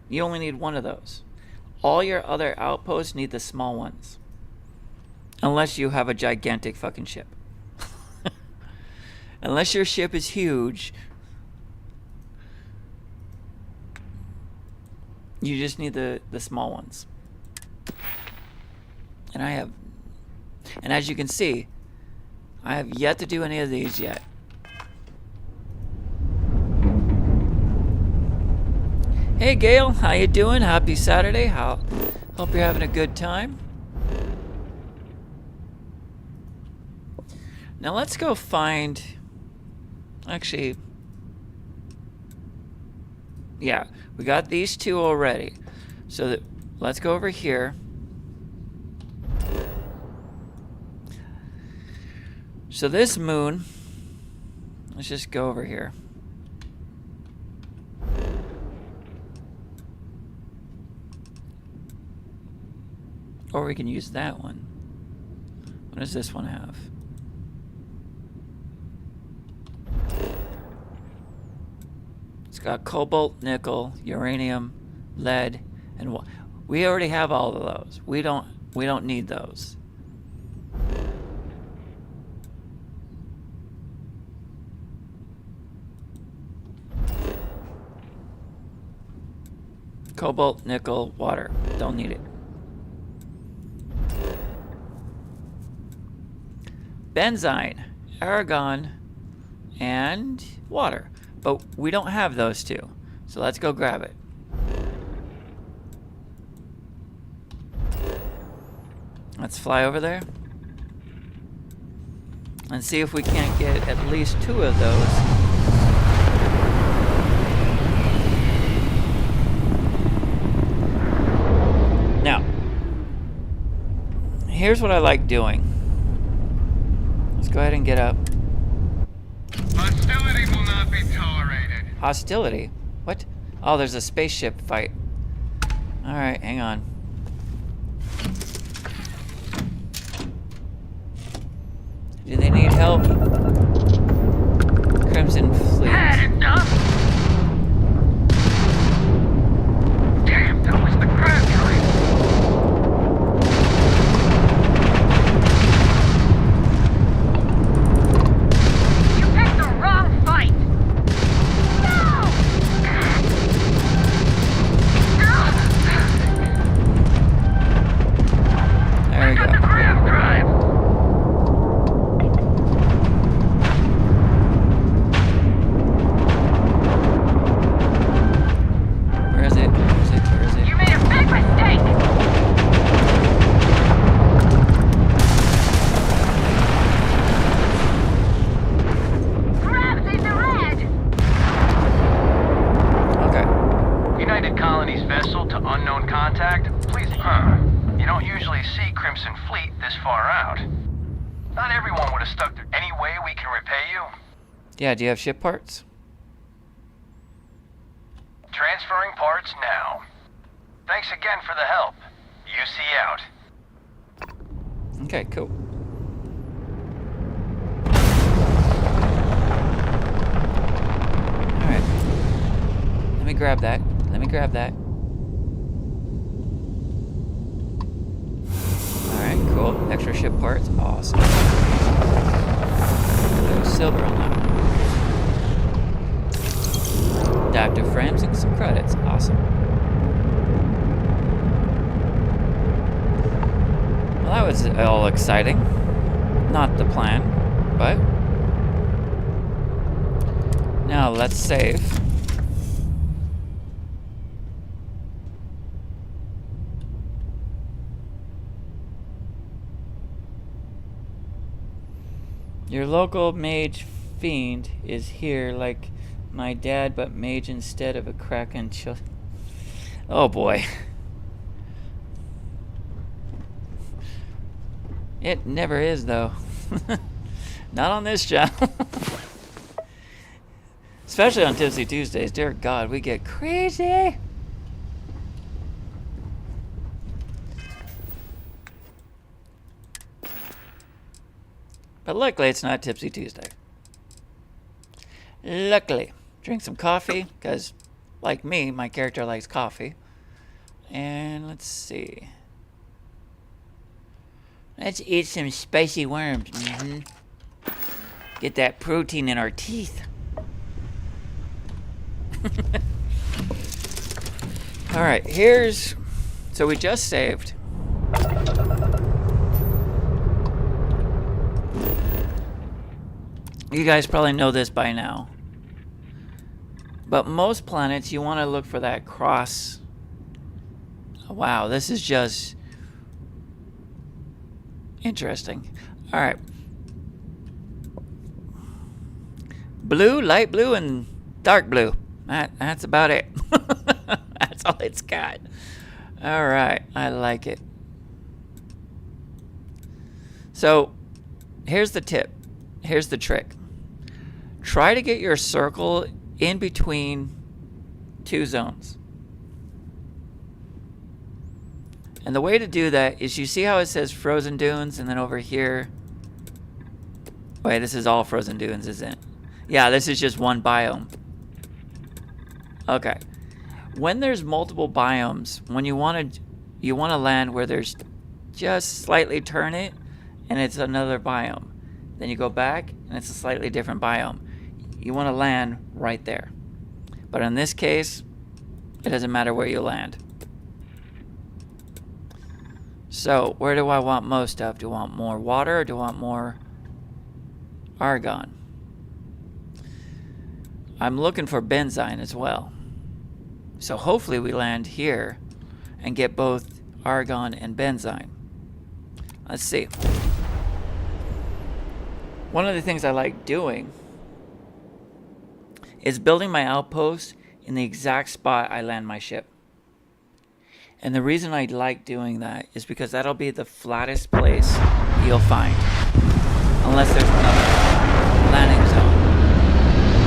You only need one of those. All your other outposts need the small ones. Unless you have a gigantic fucking ship. Unless your ship is huge, you just need the small ones. And as you can see, I have yet to do any of these yet. Hey Gail, how you doing? Happy Saturday. Hope you're having a good time. Now let's go find, actually, yeah, we got these 2 already. So let's go over here. So this moon, let's just go over here. Or we can use that one. What does this one have? It's got cobalt, nickel, uranium, lead, and we already have all of those. We don't need those. Cobalt, nickel, water. Don't need it. Benzine, argon, and water. But we don't have those 2. So let's go grab it. Let's fly over there. And see if we can't get at least 2 of those. Now, here's what I like doing. Let's go ahead and get up. Hostility will not be tolerated. Hostility? What? Oh, there's a spaceship fight. Alright, hang on. Do they need help? Crimson Fleet. Had enough? Damn, that was the crab train. You picked the wrong fight. No! There we Got the go. crab drive. Where is it? Where is it? Where is it? You made a big mistake. Crab's in the red. Okay. United Colonies vessel to unknown contact. Please. You don't usually see Crimson Fleet this far out. Not everyone would have stuck there. Any way we can repay you? Yeah, do you have ship parts? Transferring parts now. Thanks again for the help. UC out. Okay, cool. Alright. Let me grab that. Let me grab that. Alright, cool. Extra ship parts. Awesome. There's silver on that. Adaptive frames and some credits. Awesome. Well, that was all exciting. Not the plan, but... Now, let's save. Your local mage fiend is here like my dad, but mage instead of a kraken chill. Oh boy. It never is, though. Not on this channel. Especially on Tipsy Tuesdays. Dear God, we get crazy. But luckily, it's not Tipsy Tuesday. Luckily. Drink some coffee, because, like me, my character likes coffee. And let's see. Let's eat some spicy worms. Get that protein in our teeth. Alright, here's... So we just saved. You guys probably know this by now. But most planets, you want to look for that cross. Wow, this is just interesting. All right. Blue, light blue, and dark blue. That's about it. That's all it's got. All right, I like it. So, here's the tip. Here's the trick. Try to get your circle in between two zones. And the way to do that is, you see how it says frozen dunes, and then over here... Wait, this is all frozen dunes, isn't it? Yeah, this is just one biome. Okay. When there's multiple biomes, when you want to land where there's just slightly turn it, and it's another biome. Then you go back, and it's a slightly different biome. You want to land right there. But in this case, it doesn't matter where you land. So, where do I want most of? Do I want more water, or do I want more argon? I'm looking for benzine as well. So hopefully we land here and get both argon and benzine. Let's see. One of the things I like doing is building my outpost in the exact spot I land my ship. And the reason I like doing that is because that'll be the flattest place you'll find. Unless there's another landing zone.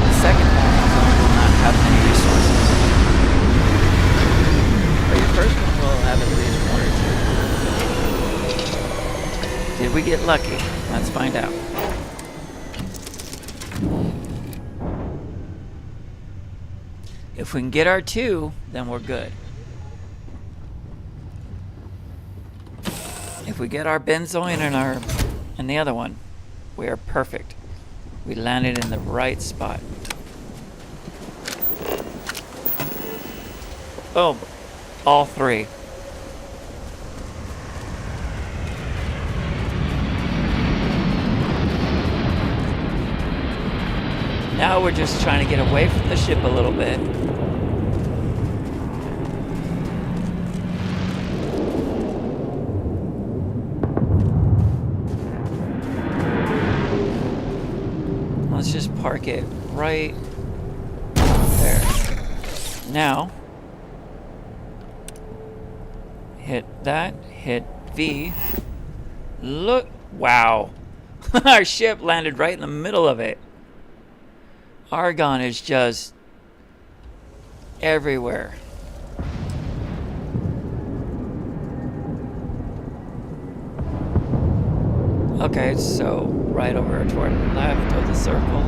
The second landing zone will not have many resources. But your first one will have at least one or two. Did we get lucky? Let's find out. If we can get our 2, then we're good. If we get our benzoin and the other one, we are perfect. We landed in the right spot. Oh, all 3. Now we're just trying to get away from the ship a little bit. Let's just park it right there. Now, hit that, hit V. Look, wow. Our ship landed right in the middle of it. Argon is just everywhere. Okay, so right over toward left of the circle.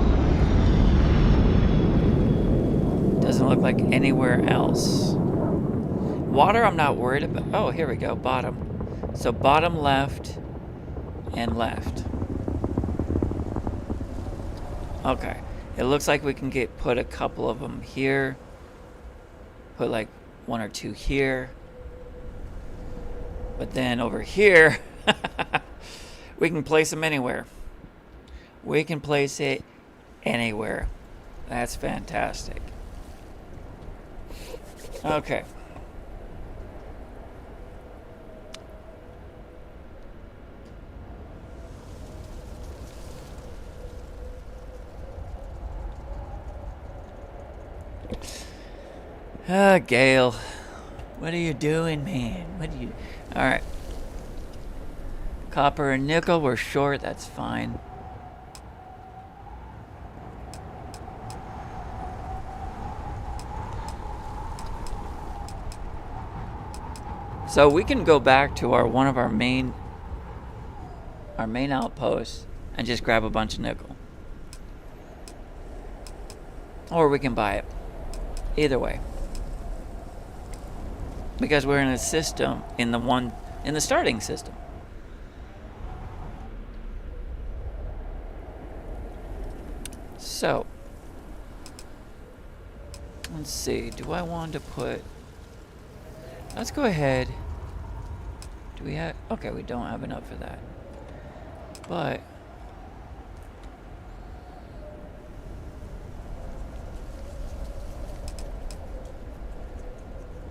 Doesn't look like anywhere else. Water I'm not worried about. Oh, here we go, bottom. So bottom left and left. Okay, it looks like we can put a couple of them here. Put like 1 or 2 here. But then over here, we can place them anywhere. We can place it anywhere. That's fantastic. Okay. Gale. What are you doing, man? What are you... Alright. Copper and nickel, we're short, that's fine. So we can go back to one of our main outposts and just grab a bunch of nickel. Or we can buy it. Either way. Because we're in a system, in the starting system. So, let's see, do I want to put, let's go ahead, do we have, okay, we don't have enough for that, but,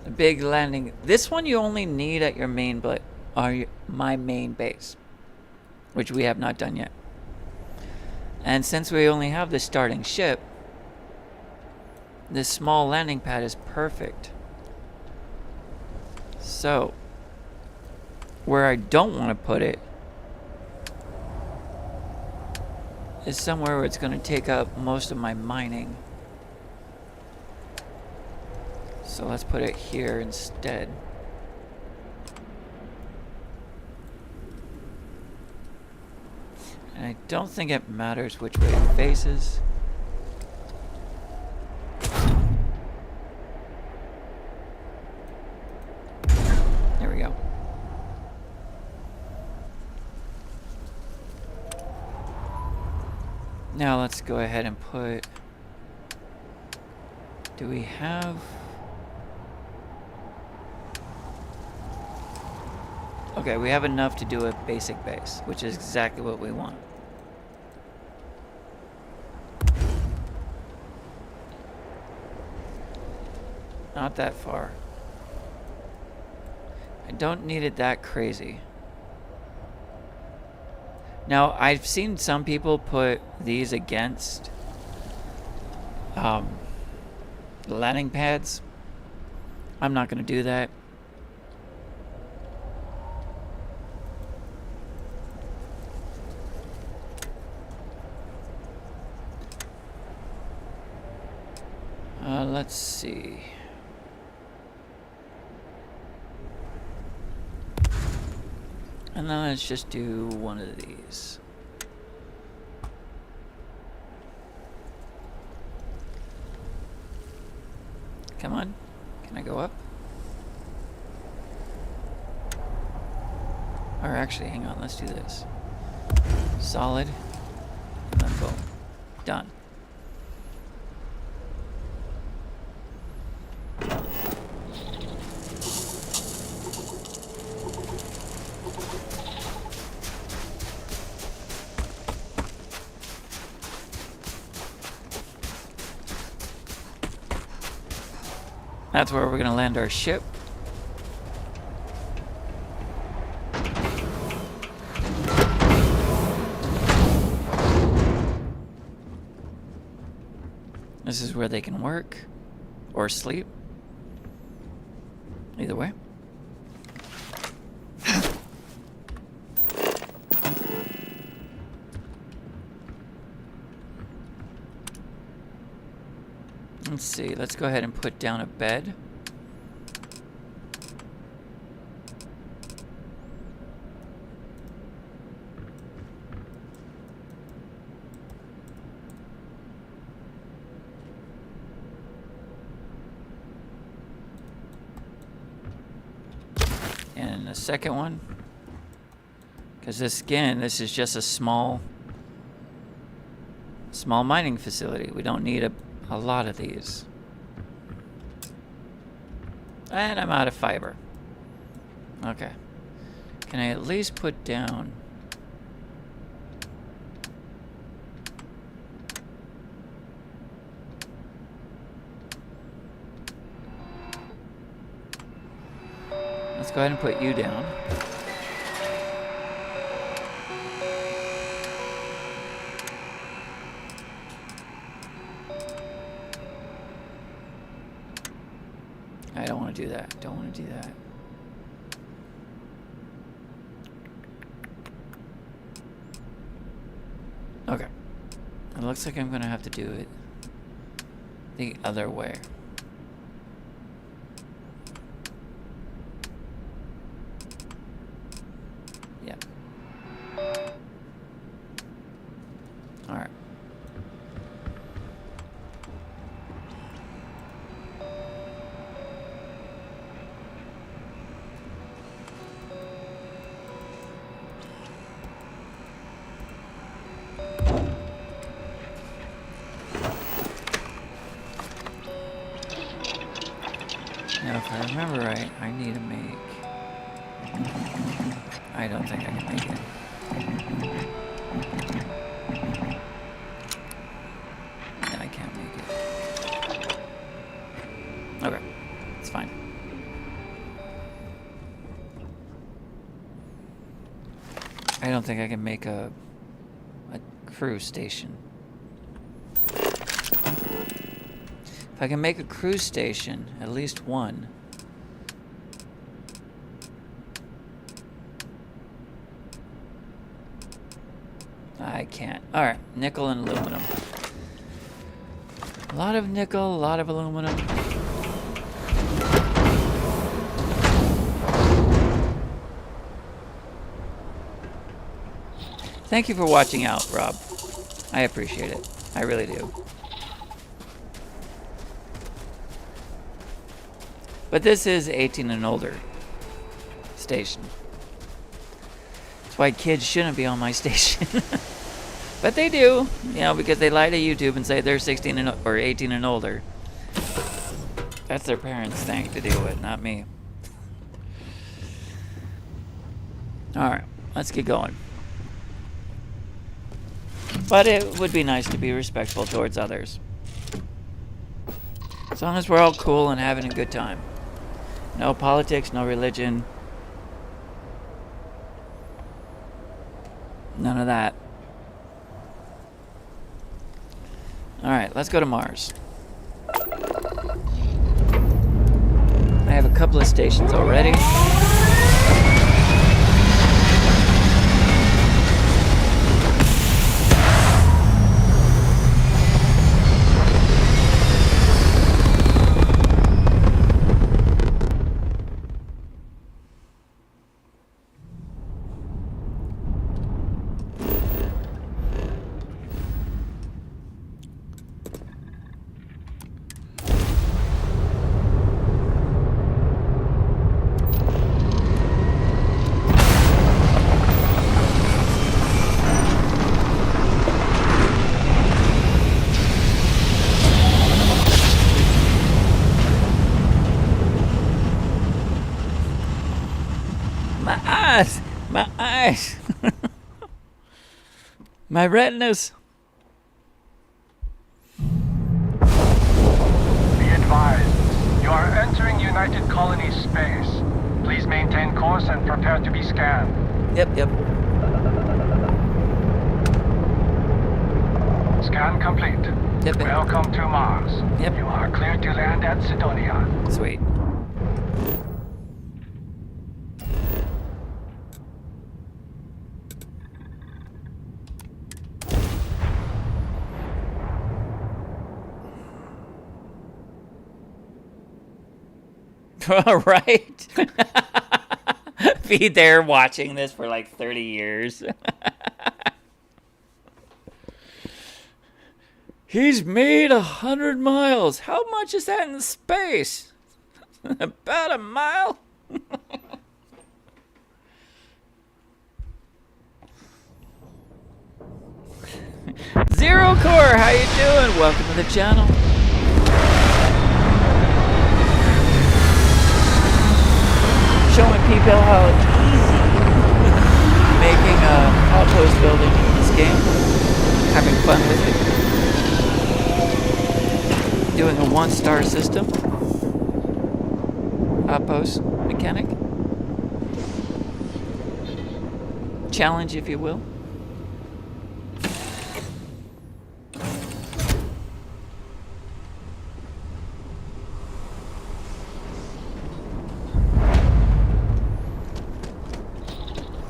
the big landing, this one you only need at your main, my main base, which we have not done yet. And since we only have the starting ship, this small landing pad is perfect. So, where I don't want to put it is somewhere where it's going to take up most of my mining. So let's put it here instead. And I don't think it matters which way it faces. There we go. Now let's go ahead and put... Do we have... Okay, we have enough to do a basic base, which is exactly what we want. Not that far. I don't need it that crazy. Now, I've seen some people put these against landing pads. I'm not going to do that. Let's see. And then let's just do one of these. Come on. Can I go up? Or actually, hang on. Let's do this. Solid. And then boom. Done. That's where we're gonna land our ship. This is where they can work or sleep. Either way. Let's see. Let's go ahead and put down a bed. And a second one. Because this is just a small mining facility. We don't need a lot of these. And I'm out of fiber. Okay. Can I at least put down... Let's go ahead and put you down. I don't want to do that. Don't want to do that. Okay. It looks like I'm going to have to do it the other way. Yeah. All right. Now, if I remember right, I need to make... I don't think I can make it. No, I can't make it. Okay, it's fine. I don't think I can make a cruise station. If I can make a cruise station, at least one. I can't. Alright, nickel and aluminum. A lot of nickel, a lot of aluminum. Thank you for watching out, Rob. I appreciate it. I really do. But this is 18 and older station. That's why kids shouldn't be on my station. But they do, you know, because they lie to YouTube and say they're 16 and or 18 and older. That's their parents' thing to deal with, not me. Alright, let's get going. But it would be nice to be respectful towards others. As long as we're all cool and having a good time. No politics, no religion. None of that. Alright, let's go to Mars. I have a couple of stations already. My eyes. My retinas. Be advised, you are entering United Colonies space. Please maintain course and prepare to be scanned. Yep. Scan complete. Yep. Welcome to Mars. Yep. You are clear to land at Sidonia. Sweet. Right? Be there watching this for like 30 years. He's made 100 miles. How much is that in space? About a mile? Zero Core, how you doing? Welcome to the channel. Showing people how easy making a outpost building in this game. Having fun with it. Doing a 1-star system. Outpost mechanic. Challenge, if you will.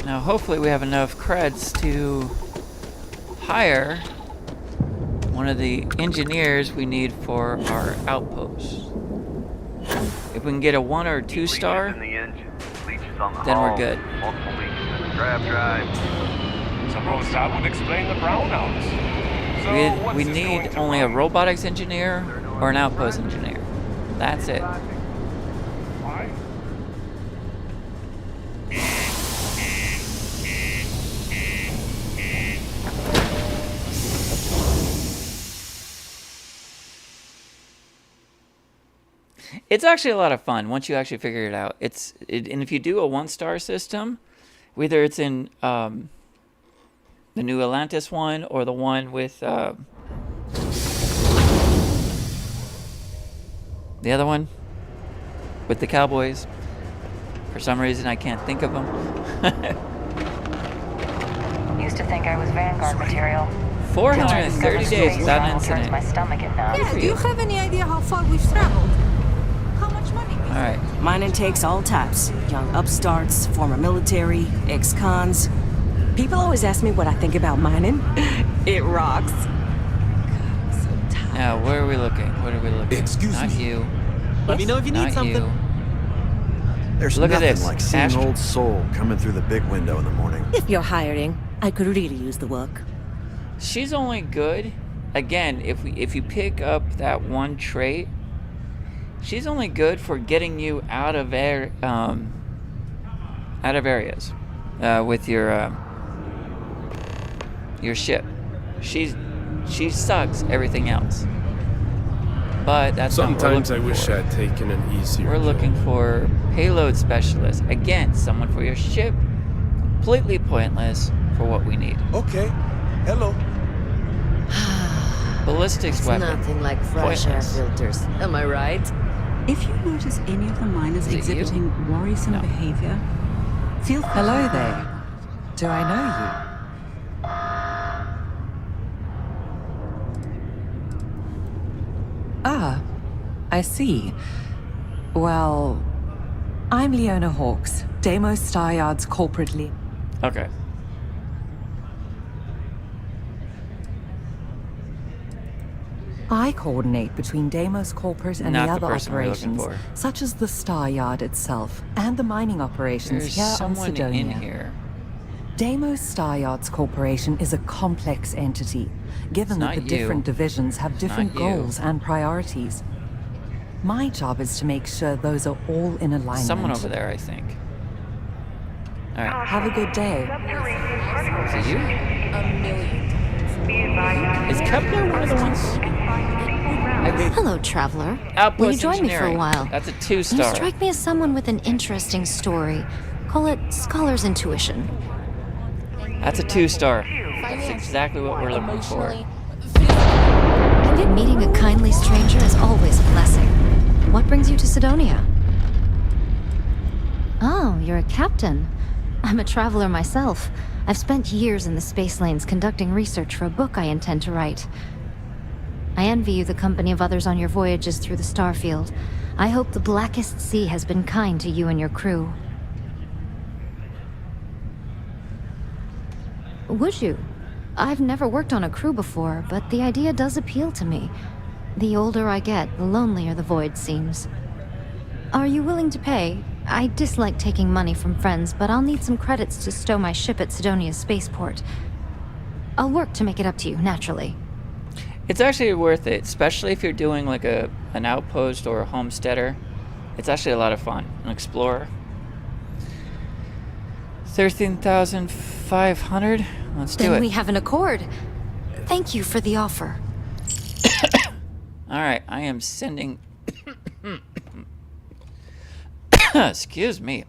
Now, hopefully we have enough creds to hire one of the engineers we need for our outposts. If we can get a 1 or 2 star, then we're good. Suppose that would explain the brownouts. So We need only a robotics engineer or an outpost engineer. That's it. Why? It's actually a lot of fun once you actually figure it out. And if you do a 1-star system, whether it's in the new Atlantis one or the one with the other one with the cowboys. For some reason, I can't think of them. Used to think I was Vanguard material. 430 days without an Turns incident. my stomach at night. Yeah, do you have any idea how far we've traveled? How much money? All right. Mining takes all types. Young upstarts, former military, ex-cons. People always ask me what I think about mining. It rocks. Now, where are we looking? What are we looking? Excuse Not me. you. Let me know if you need Not something. you. There's Look at nothing this. like seeing Astro- an old soul coming through the big window in the morning. If you're hiring, I could really use the work. She's only good. Again, if you pick up that one trait, she's only good for getting you out of areas with your ship. She sucks everything else. But that's Sometimes not I what we're wish looking I'd taken an easier. for. We're looking job. for payload specialist. Again, someone for your ship. Completely pointless for what we need. Okay. Hello. Ballistics It's weapon. nothing like fresh air Pointless. filters. Am I right? If you notice any of the miners Is it you? exhibiting worrisome No. behavior, feel free. Hello there. Do I know you? Ah, I see. Well, I'm Leona Hawks, Deimos Staryard's corporate lead. Okay. I coordinate between Deimos Corporate and Not the the other person we're looking operations, for. such as the Staryard itself and the mining operations There's here on someone Sidonia. in here. Deimos Staryards Corporation is a complex entity, given that the not you. different divisions have different not you. goals and priorities. My job is to make sure those are all in alignment. Someone over there, I think. All right. Have a good day. Is it you? A million. Is Kepler one of the ones? Hello, traveler. Outpost Will you join me for a engineering. while? That's a You 2-star. strike me as someone with an interesting story. Call it scholar's intuition. That's a 2-star. That's exactly what we're looking for. Meeting a kindly stranger is always a blessing. What brings you to Sidonia? Oh, you're a captain. I'm a traveler myself. I've spent years in the space lanes conducting research for a book I intend to write. I envy you the company of others on your voyages through the Starfield. I hope the Blackest Sea has been kind to you and your crew. Would you? I've never worked on a crew before, but the idea does appeal to me. The older I get, the lonelier the void seems. Are you willing to pay? I dislike taking money from friends, but I'll need some credits to stow my ship at Sidonia's spaceport. I'll work to make it up to you, naturally. It's actually worth it, especially if you're doing like an outpost or a homesteader. It's actually a lot of fun. An explorer. 13,500. Let's do it. Then we have an accord. Thank you for the offer. All right, I am sending. Excuse me.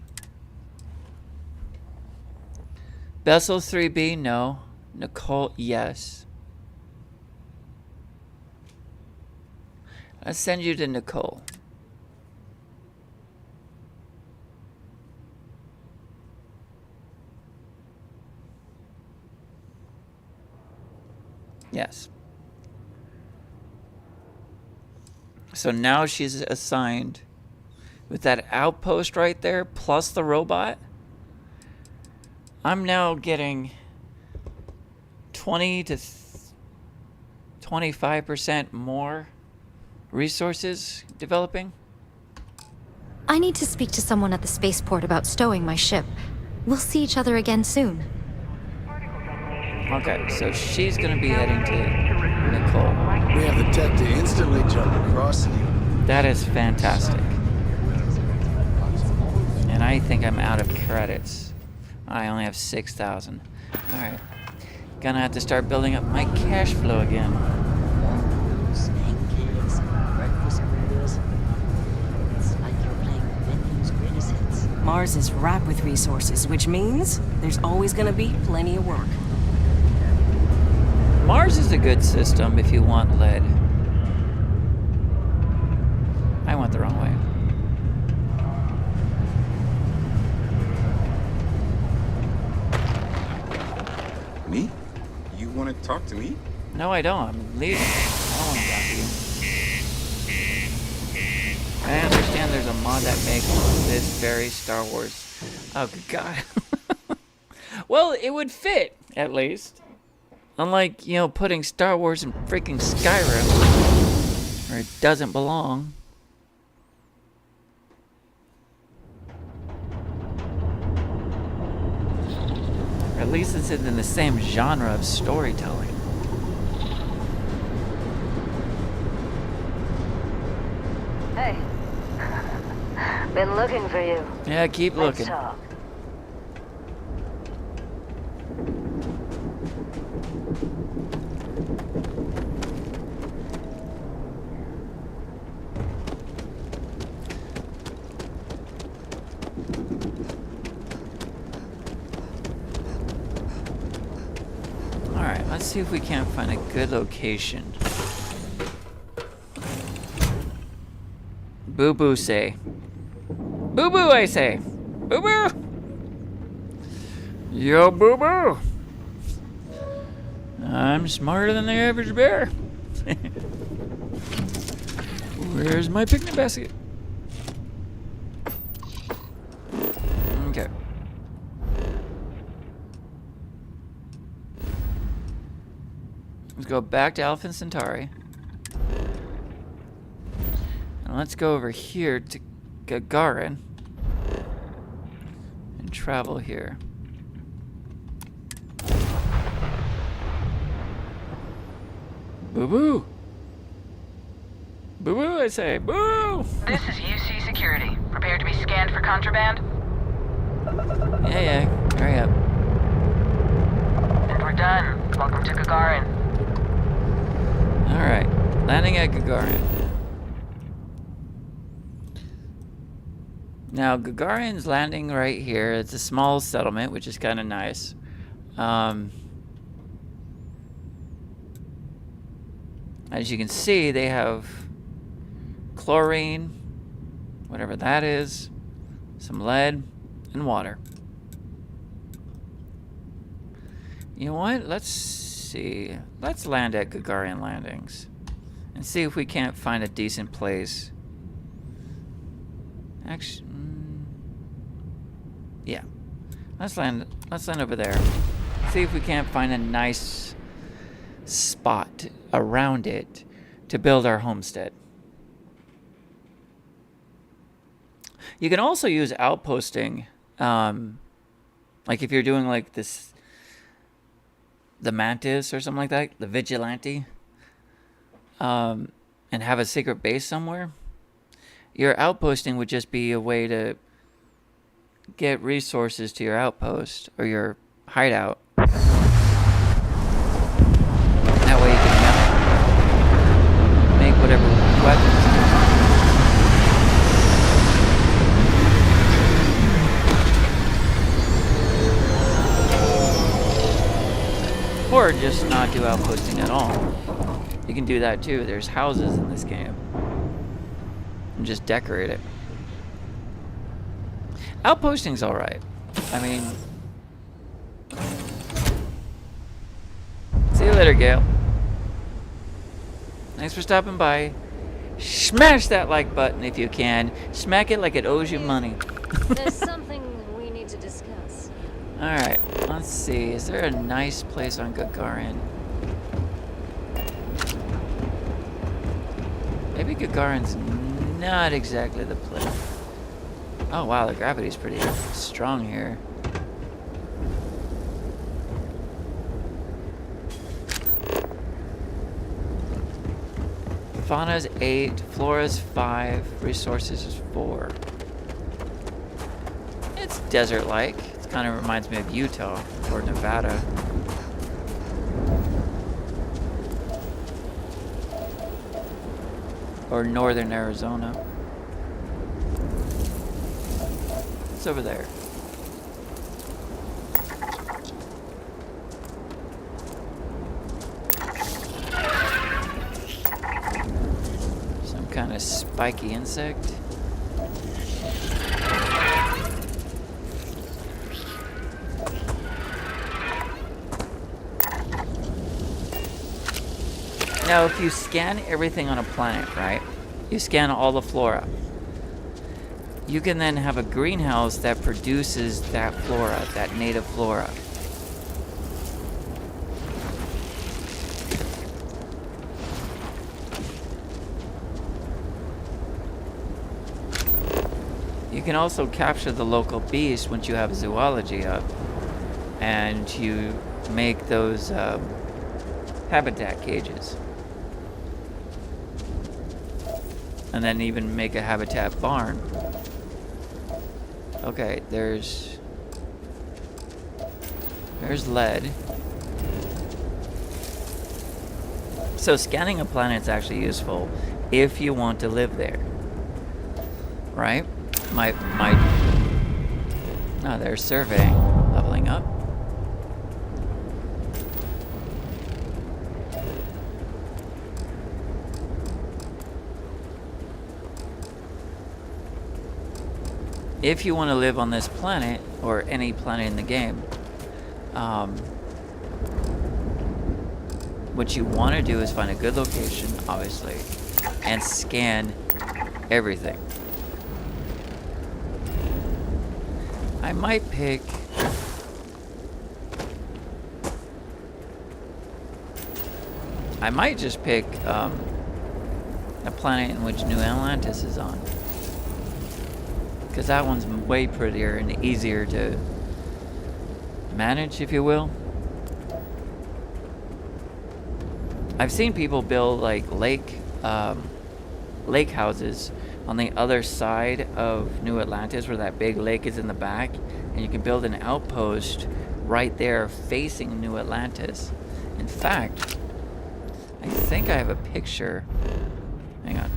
Vessel 3B, no. Nicole, yes. Let's send you to Nicole. Yes. So now she's assigned with that outpost right there, plus the robot. I'm now getting 20 to 25% more resources developing. I need to speak to someone at the spaceport about stowing my ship. We'll see each other again soon. Okay, so she's gonna be heading to Nicole. We have the tech to instantly jump across you. That is fantastic. And I think I'm out of credits. I only have 6,000. Alright. Gonna have to start building up my cash flow again. Mars is ripe with resources, which means there's always gonna be plenty of work. Mars is a good system if you want lead. I went the wrong way. Me? You want to talk to me? No, I don't. I'm leaving. I don't want to talk to you. I understand there's a mod that makes this very Star Wars. Oh, good God. Well, it would fit, at least. Unlike, you know, putting Star Wars in freaking Skyrim, where it doesn't belong. Or at least it's in the same genre of storytelling. Hey. Been looking for you. Yeah, keep looking. Let's talk. Alright, let's see if we can't find a good location. Boo-boo say. Boo-boo, I say. Boo-boo! Yo, boo-boo! I'm smarter than the average bear. Where's my picnic basket? Okay. Let's go back to Alpha Centauri. And let's go over here to Gagarin. And travel here. Boo-boo! Boo-boo, I say. Boo! This is UC Security. Prepared to be scanned for contraband? Yeah, hurry up. And we're done. Welcome to Gagarin. Alright, landing at Gagarin. Now, Gagarin's landing right here. It's a small settlement, which is kind of nice. As you can see, they have chlorine, whatever that is, some lead, and water. You know what? Let's see. Let's land at Gagarin Landings and see if we can't find a decent place. Actually, yeah. Let's land over there. See if we can't find a nice spot around it to build our homestead. You can also use outposting, like if you're doing like this, the Mantis or something like that, the Vigilante, and have a secret base somewhere. Your outposting would just be a way to get resources to your outpost or your hideout. That way you can make whatever weapons. Or just not do outposting at all. You can do that too. There's houses in this game. And just decorate it. Outposting's alright. I mean... See you later, Gail. Thanks for stopping by. Smash that like button if you can. Smack it like it owes you money. There's something we need to discuss. Alright, let's see. Is there a nice place on Gagarin? Maybe Gagarin's not exactly the place. Oh wow, the gravity's pretty strong here. Fauna's 8, Flora's 5, resources is 4. It's desert-like. It kind of reminds me of Utah or Nevada. Or northern Arizona. It's over there. Some kind of spiky insect. Now, if you scan everything on a planet, right? You scan all the flora. You can then have a greenhouse that produces that flora, that native flora. You can also capture the local beast once you have zoology up. And you make those habitat cages. And then even make a habitat barn. Okay, there's lead. So scanning a planet's actually useful if you want to live there. Right? Oh, there's surveying. Leveling up. If you want to live on this planet, or any planet in the game, what you want to do is find a good location, obviously, and scan everything. I might pick... I might just pick a planet in which New Atlantis is on. Because that one's way prettier and easier to manage, if you will. I've seen people build like lake houses on the other side of New Atlantis, where that big lake is in the back, and you can build an outpost right there facing New Atlantis. In fact, I think I have a picture. Hang on.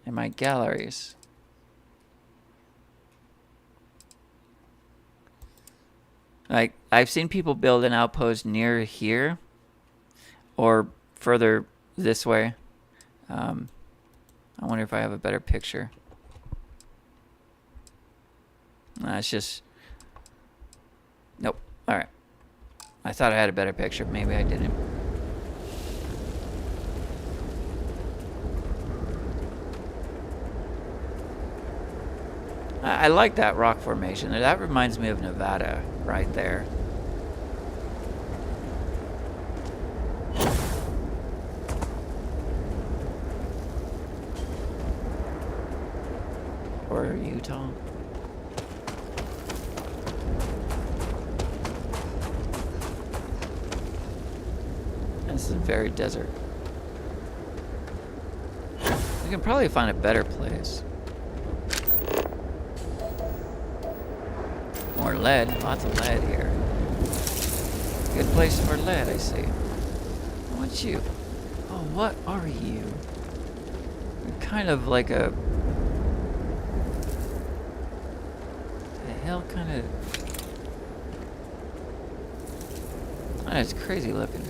In my galleries. Like, I've seen people build an outpost near here or further this way. I wonder if I have a better picture. It's just... Nope. Alright. I thought I had a better picture. Maybe I didn't. I like that rock formation. That reminds me of Nevada right there. Flower, Utah. This is very desert. We can probably find a better place. More lead. Lots of lead here. Good place for lead, I see. What's you? Oh, what are you? You're kind of like a... The hell kind of... Oh, it's crazy looking.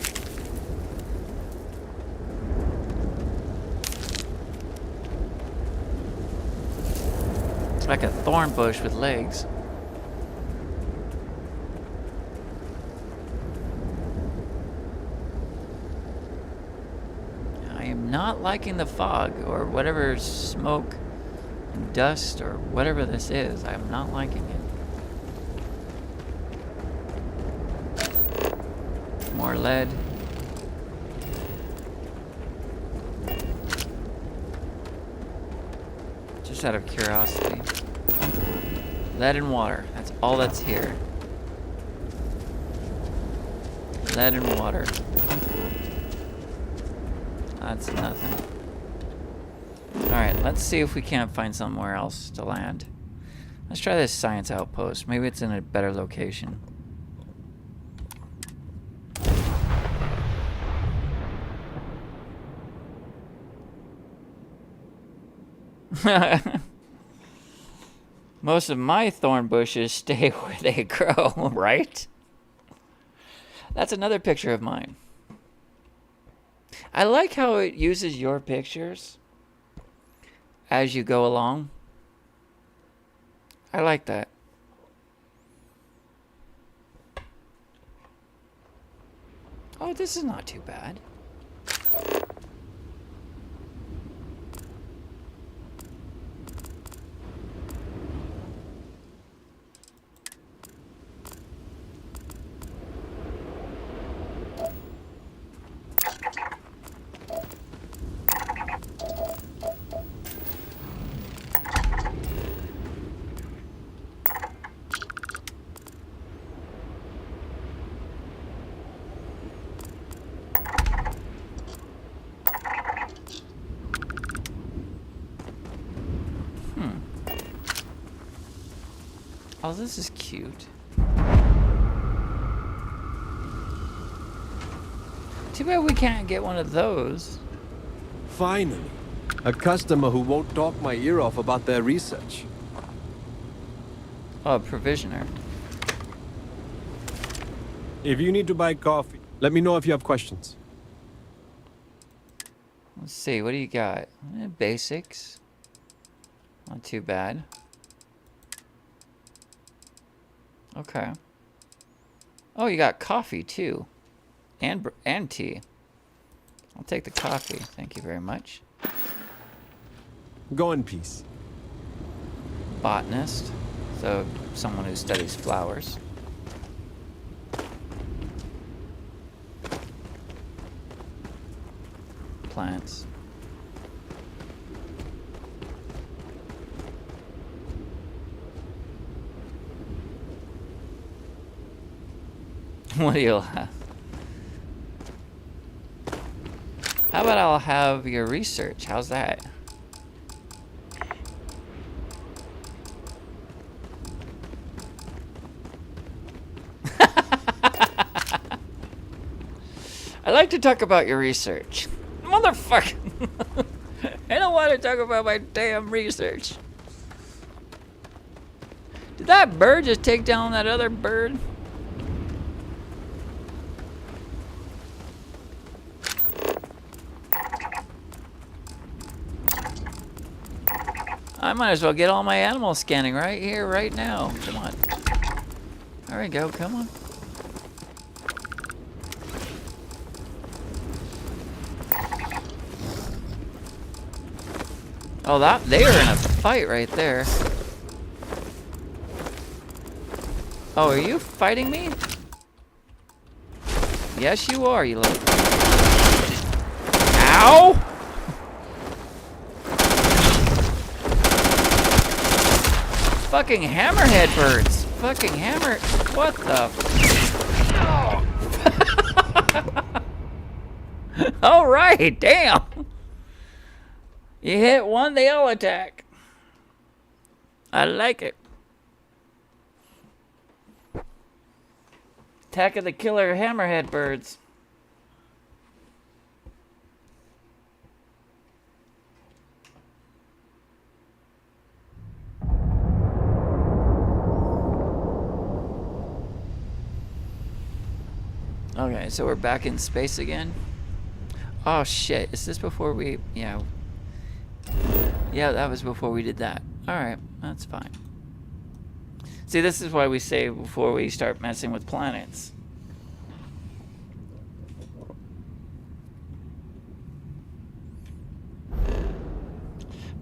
It's like a thorn bush with legs. Not liking the fog or whatever smoke and dust or whatever this is. I'm not liking it. More lead. Just out of curiosity. Lead and water. That's all that's here. Lead and water. That's nothing. Alright, let's see if we can't find somewhere else to land. Let's try this science outpost. Maybe it's in a better location. Most of my thorn bushes stay where they grow, right? That's another picture of mine. I like how it uses your pictures as you go along. I like that. Oh, this is not too bad. Oh, this is cute. Too bad we can't get one of those. Finally, a customer who won't talk my ear off about their research. Oh, a provisioner. If you need to buy coffee, let me know if you have questions. Let's see, what do you got? Basics. Not too bad. Okay. Oh, you got coffee too, and tea. I'll take the coffee. Thank you very much. Go in peace. Botanist, so someone who studies flowers. Plants. What do you have? How about I'll have your research? How's that? I like to talk about your research. Motherfucker! I don't want to talk about my damn research. Did that bird just take down that other bird? I might as well get all my animal scanning right here, right now. Come on. There we go, come on. Oh, they are in a fight right there. Oh, are you fighting me? Yes, you are, you little... Ow! fucking hammerhead birds. Fucking hammer. What the? Oh. All right, damn. You hit one, they all attack. I like it. Attack of the killer hammerhead birds. Okay, so we're back in space again. Oh shit, is this before we... Yeah. Yeah, that was before we did that. Alright, that's fine. See, this is why we say before we start messing with planets.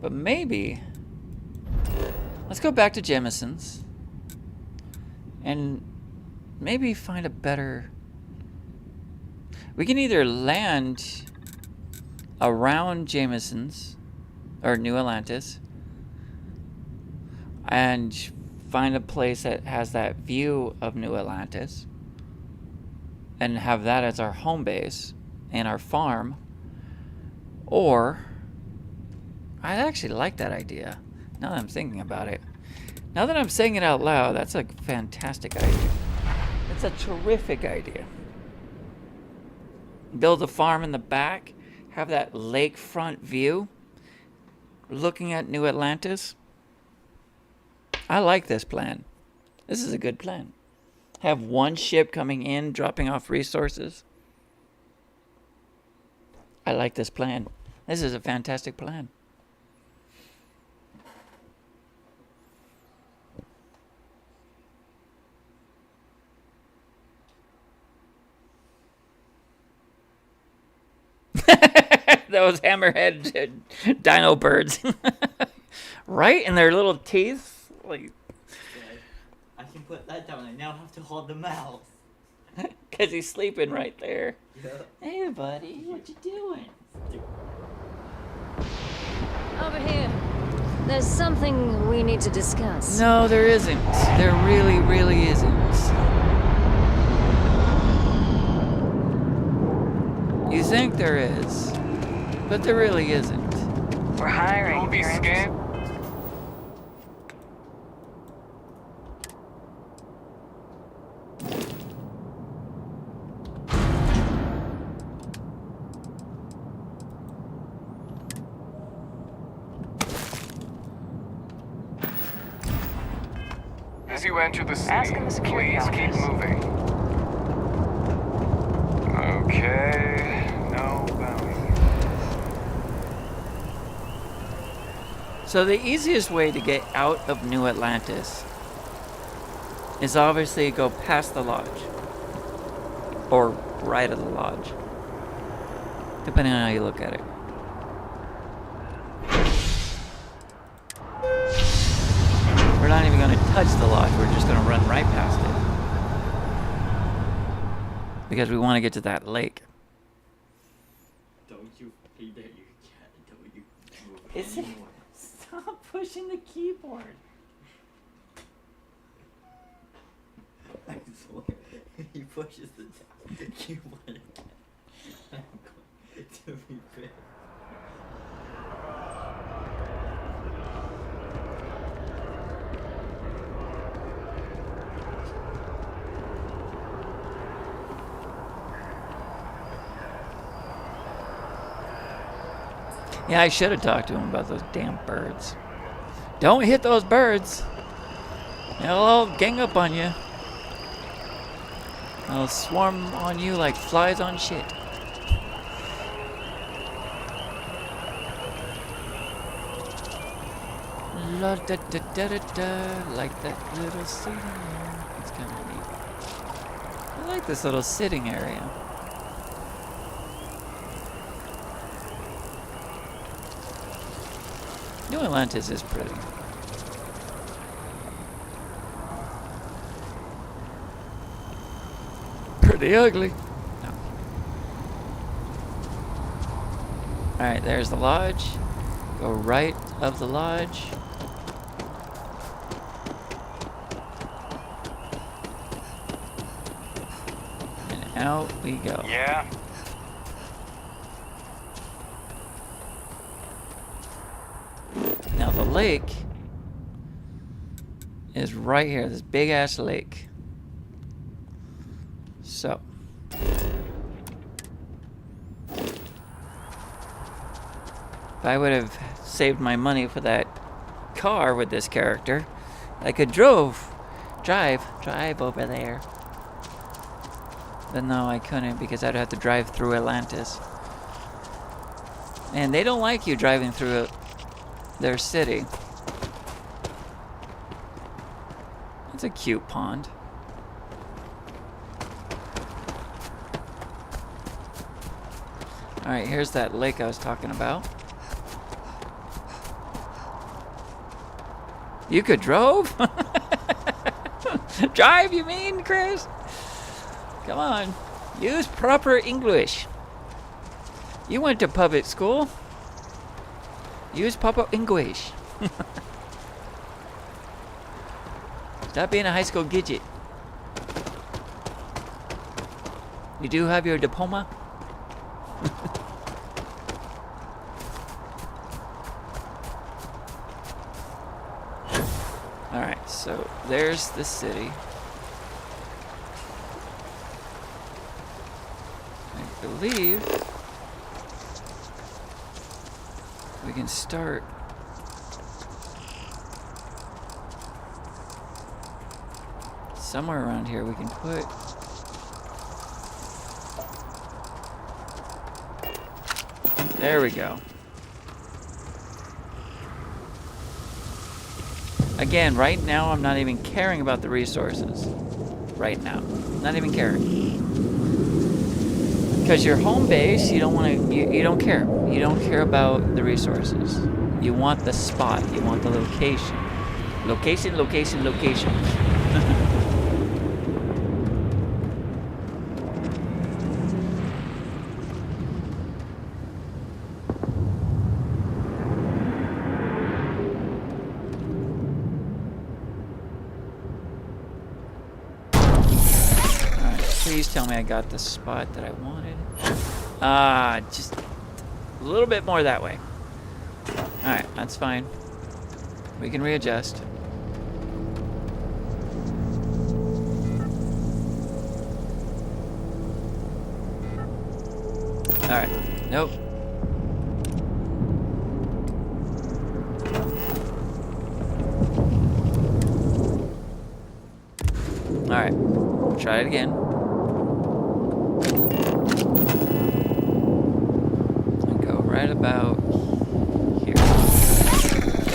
But maybe... Let's go back to Jameson's. And maybe find a better... We can either land around Jameson's or New Atlantis and find a place that has that view of New Atlantis and have that as our home base and our farm, or I actually like that idea now that I'm thinking about it. Now that I'm saying it out loud, that's a fantastic idea. It's a terrific idea. Build a farm in the back, have that lakefront view, looking at New Atlantis. I like this plan. This is a good plan. Have one ship coming in, dropping off resources. I like this plan. This is a fantastic plan. Those hammerhead dino birds. Right? And their little teeth. Like, I can put that down. I now have to hold the mouse. Because he's sleeping right there. Yeah. Hey, buddy. What you doing? Over here. There's something we need to discuss. No, there isn't. There really, really isn't. You think there is, but there really isn't. We're hiring. Don't be scared. As you enter the city, please keep moving. Okay, no bowing. So the easiest way to get out of New Atlantis is obviously go past the lodge. Or right of the lodge. Depending on how you look at it. We're not even going to touch the lodge, we're just going to run right past it. Because we want to get to that lake. Don't you hate that you can't? Don't you move Is it? anymore? Stop pushing the keyboard. I swear, he pushes the keyboard. I'm going to be fair. Yeah, I should have talked to him about those damn birds. Don't hit those birds. They'll all gang up on you. They'll swarm on you like flies on shit. La da da da da da, like that little sitting area. It's kind of neat. I like this little sitting area. New Atlantis is pretty. Pretty ugly. No. Alright, there's the lodge. Go right of the lodge. out we go. Yeah? Now the lake is right here, this big ass lake. So if I would have saved my money for that car with this character, I could drive over there. But no, I couldn't because I'd have to drive through Atlantis. And they don't like you driving through their city. It's a cute pond. Alright, here's that lake I was talking about. You could drove? Drive, you mean, Chris? Come on. Use proper English. You went to public school. Use proper English. Stop being a high school gidget. You do have your diploma? Alright, so there's the city. I believe we can start somewhere around here. We can put there we go. Again, right now I'm not even caring about the resources. Right now. Not even caring. Because your home base, you don't want to, you don't care. You don't care about the resources. You want the spot. You want the location. Location, location, location. Alright, please tell me I got the spot that I wanted. Just a little bit more that way. Alright, that's fine. We can readjust. Alright, nope. Alright, try it again. Right about here.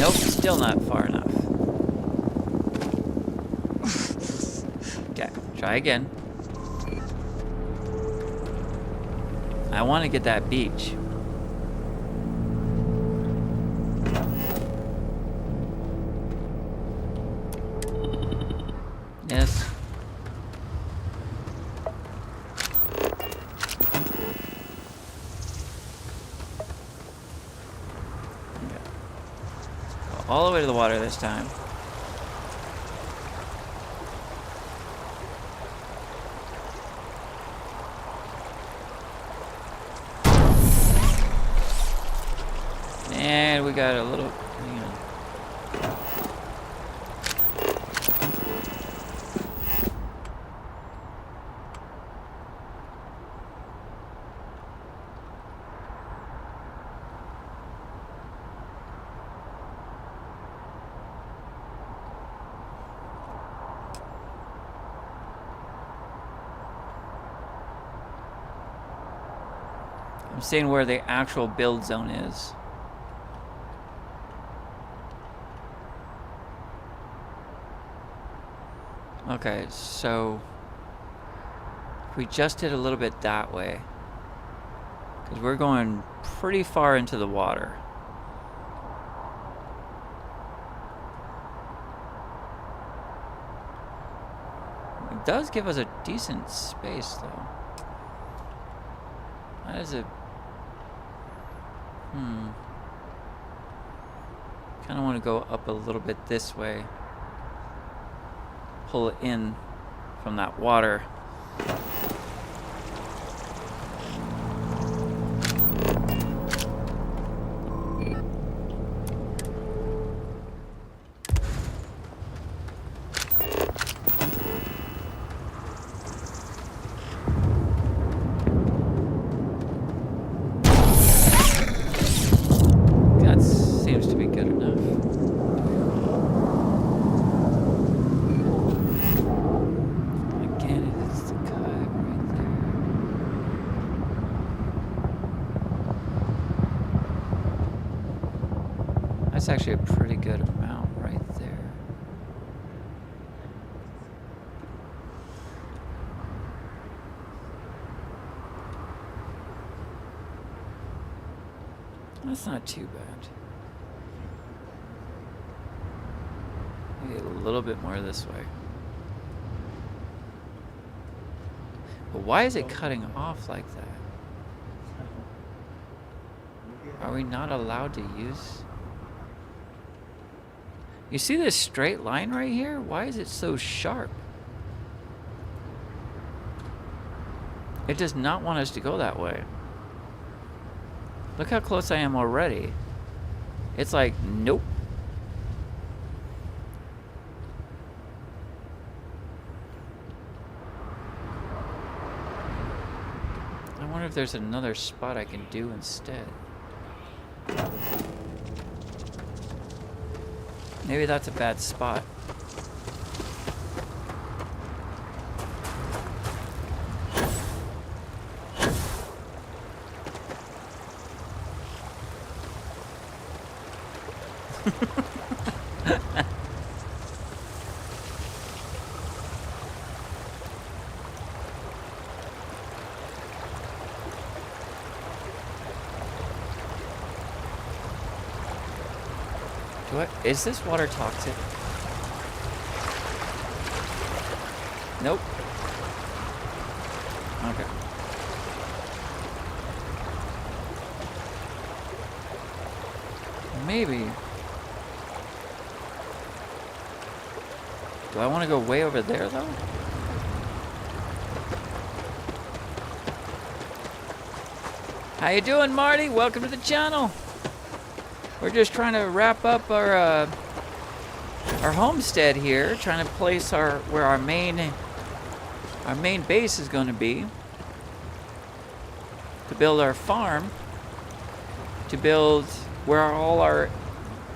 Nope, still not far enough. Okay, try again. I want to get that beach. Yes. All the way to the water this time. And we got a little, hang on. I'm seeing where the actual build zone is. Okay, so if we just did a little bit that way, because we're going pretty far into the water. It does give us a decent space, though. That is a... kind of want to go up a little bit this way. Pull it in from that water. That's actually a pretty good amount right there. That's not too bad. Maybe a little bit more this way. But why is it cutting off like that? Are we not allowed to use... You see this straight line right here? Why is it so sharp? It does not want us to go that way. Look how close I am already. It's like, nope. I wonder if there's another spot I can do instead. Maybe that's a bad spot. Is this water toxic? Nope. Okay. Maybe. Do I want to go way over there, though? How you doing, Marty? Welcome to the channel. We're just trying to wrap up our homestead here, trying to place where our main base is going to be, to build our farm, to build where all our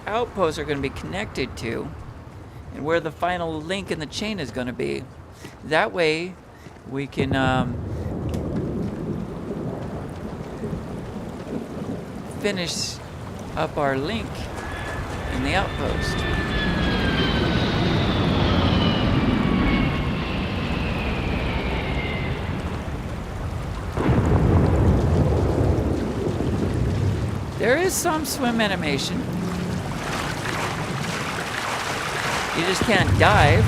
outposts are going to be connected to, and where the final link in the chain is going to be. That way, we can finish up our link in the outpost. There is some swim animation. You just can't dive.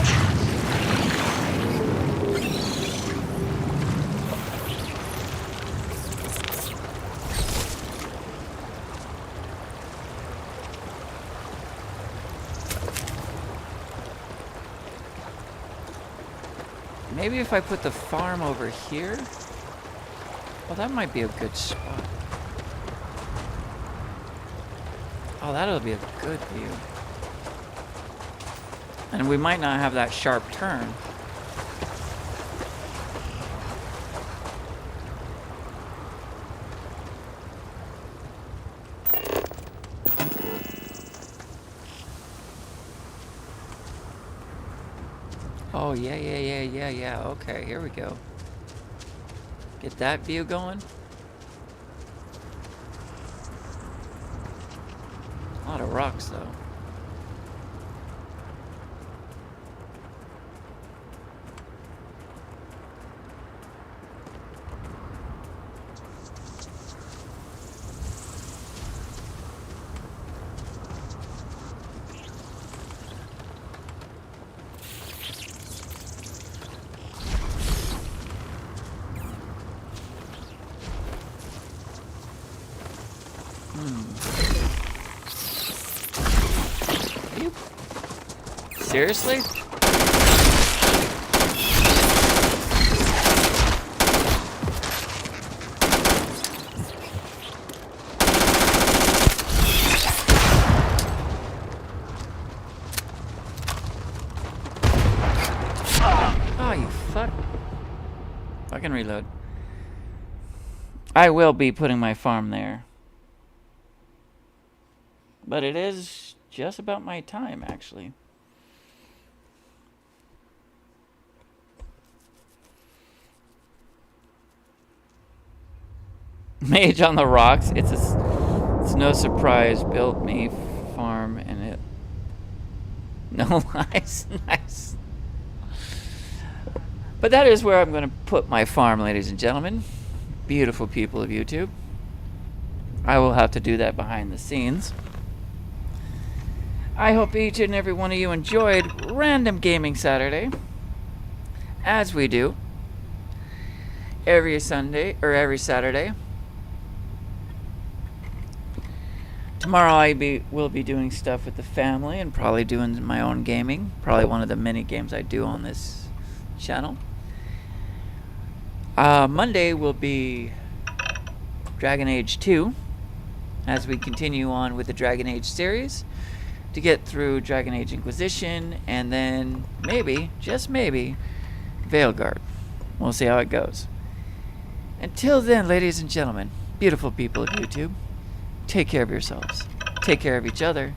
Maybe if I put the farm over here, well, that might be a good spot. Oh, that'll be a good view. And we might not have that sharp turn. Oh, yeah. Okay, here we go. Get that view going. A lot of rocks, though. Seriously? Oh, you fuck. Fucking reload. I will be putting my farm there. But it is just about my time, actually. Mage on the rocks. It's no surprise. Built me farm No lies. Nice. But that is where I'm going to put my farm, ladies and gentlemen. Beautiful people of YouTube. I will have to do that behind the scenes. I hope each and every one of you enjoyed Random Gaming Saturday, as we do every Sunday or every Saturday. Tomorrow will be doing stuff with the family and probably doing my own gaming. Probably one of the many games I do on this channel. Monday will be Dragon Age 2 as we continue on with the Dragon Age series to get through Dragon Age Inquisition and then maybe, just maybe, Veilguard. We'll see how it goes. Until then, ladies and gentlemen, beautiful people of YouTube, take care of yourselves, take care of each other,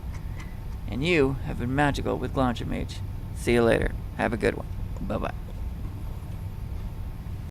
and you have been magical with Launcher Mage. See you later. Have a good one. Bye-bye.